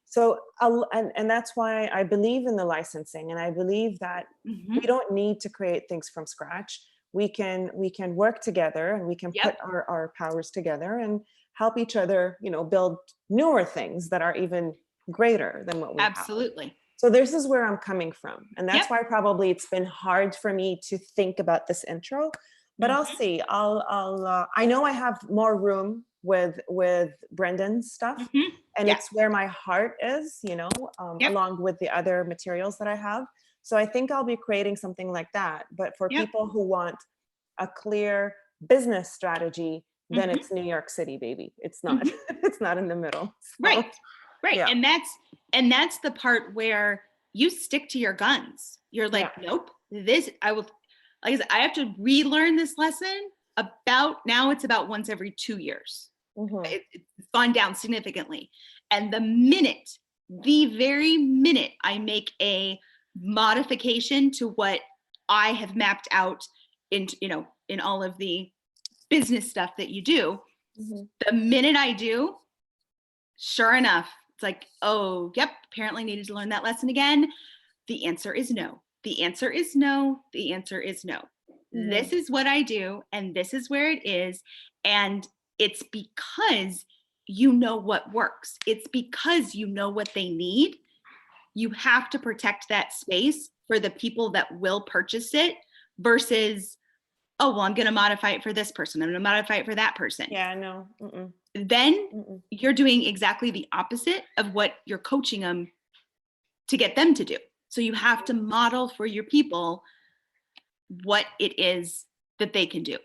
So, and that's why I believe in the licensing, and I believe that we don't need to create things from scratch. We can work together, and we can put our powers together and help each other, build newer things that are even greater than what we have. Absolutely. So this is where I'm coming from. And that's why probably it's been hard for me to think about this intro, but I'll see. I know I have more room with Brendan's stuff, and it's where my heart is, along with the other materials that I have. So I think I'll be creating something like that. But for people who want a clear business strategy, then it's New York City, baby. It's not, it's not in the middle. So, right. Yeah. And that's the part where you stick to your guns. You're like, nope, I have to relearn this lesson it's about once every 2 years. It's gone down significantly. And the very minute I make a modification to what I have mapped out into, in all of the business stuff that you do, the minute I do, sure enough, it's like, oh, yep, apparently needed to learn that lesson again. The answer is no. The answer is no. The answer is no. This is what I do, and this is where it is. And it's because you know what works. It's because you know what they need. You have to protect that space for the people that will purchase it versus, oh, well, I'm going to modify it for this person. I'm going to modify it for that person. Yeah, no. Then you're doing exactly the opposite of what you're coaching them to get them to do. So you have to model for your people what it is that they can do.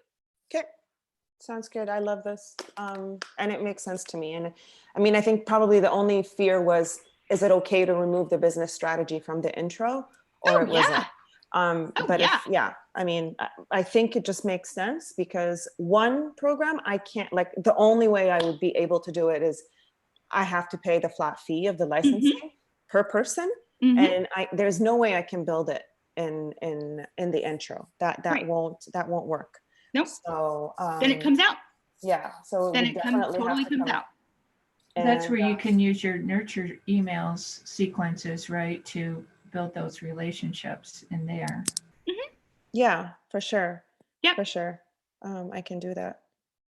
Okay. Sounds good. I love this. And it makes sense to me. And I mean, I think probably the only fear was, is it okay to remove the business strategy from the intro, or it wasn't? I mean, I think it just makes sense, because one program, I can't, like, the only way I would be able to do it is I have to pay the flat fee of the licensing per person. And there's no way I can build it in the intro. That won't work. Nope. So then it comes out. Yeah. So then it totally comes out. That's where you can use your nurture emails sequences, right, to build those relationships in there. Yeah, for sure. Yeah, for sure. I can do that.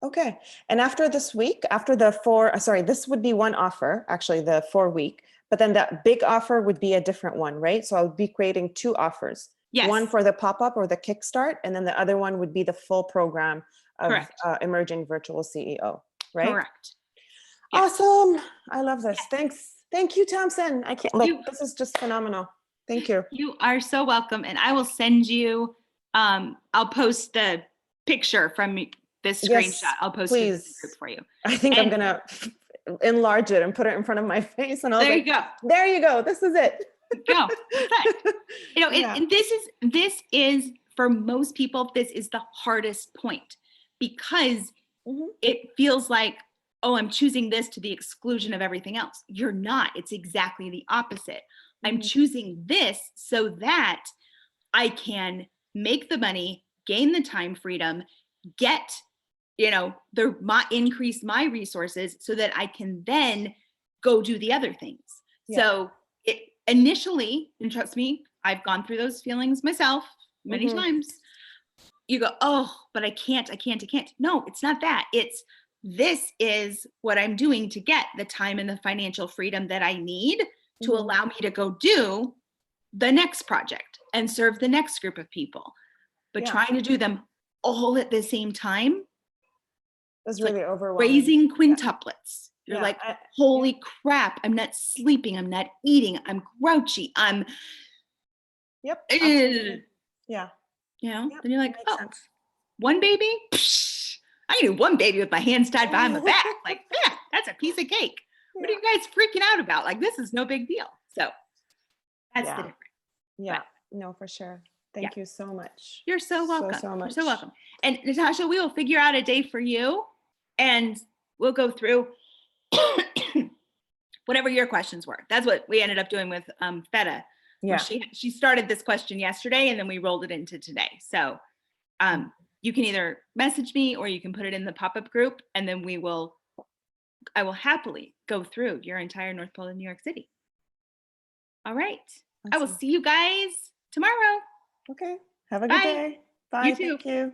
Okay. And after this week, after this would be one offer, actually the 4-week, but then that big offer would be a different one, right? So I would be creating 2 offers. Yes. One for the pop-up or the kickstart, and then the other one would be the full program of Emerging Virtual CEO, right? Correct. Yes. Awesome. I love this. Thanks. Thank you, Thompson. I can't, this is just phenomenal. Thank you. You are so welcome. And I will send you, I'll post the picture from this screenshot. I'll post it in the group for you. I think I'm going to enlarge it and put it in front of my face. And there you go. There you go. This is it. Go. And this is for most people, this is the hardest point, because it feels like, oh, I'm choosing this to the exclusion of everything else. You're not. It's exactly the opposite. I'm choosing this so that I make the money, gain the time freedom, get, increase my resources so that I can then go do the other things. Yeah. So initially, and trust me, I've gone through those feelings myself many times. You go, oh, but I can't. No, it's not that. This is what I'm doing to get the time and the financial freedom that I need to allow me to go do the next project and serve the next group of people. But trying to do them all at the same time is really overwhelming. Raising quintuplets. You're like, holy crap, I'm not sleeping, I'm not eating, I'm grouchy, I'm Yeah. Then you're like, oh, sense. One baby? Psh, I can do one baby with my hands tied behind my back. Like, yeah, that's a piece of cake. What are you guys freaking out about? Like, this is no big deal. So that's the difference. Yeah, no, for sure. Thank you so much. You're so welcome. So much. You're so welcome. And Natasha, we will figure out a day for you, and we'll go through whatever your questions were. That's what we ended up doing with Feta. Yeah. She started this question yesterday, and then we rolled it into today. So you can either message me or you can put it in the pop-up group, and then we will I will happily go through your entire North Pole in New York City. All right. I will Awesome. see you guys tomorrow. Okay. Have a good Bye. day. Bye. You too. Thank you.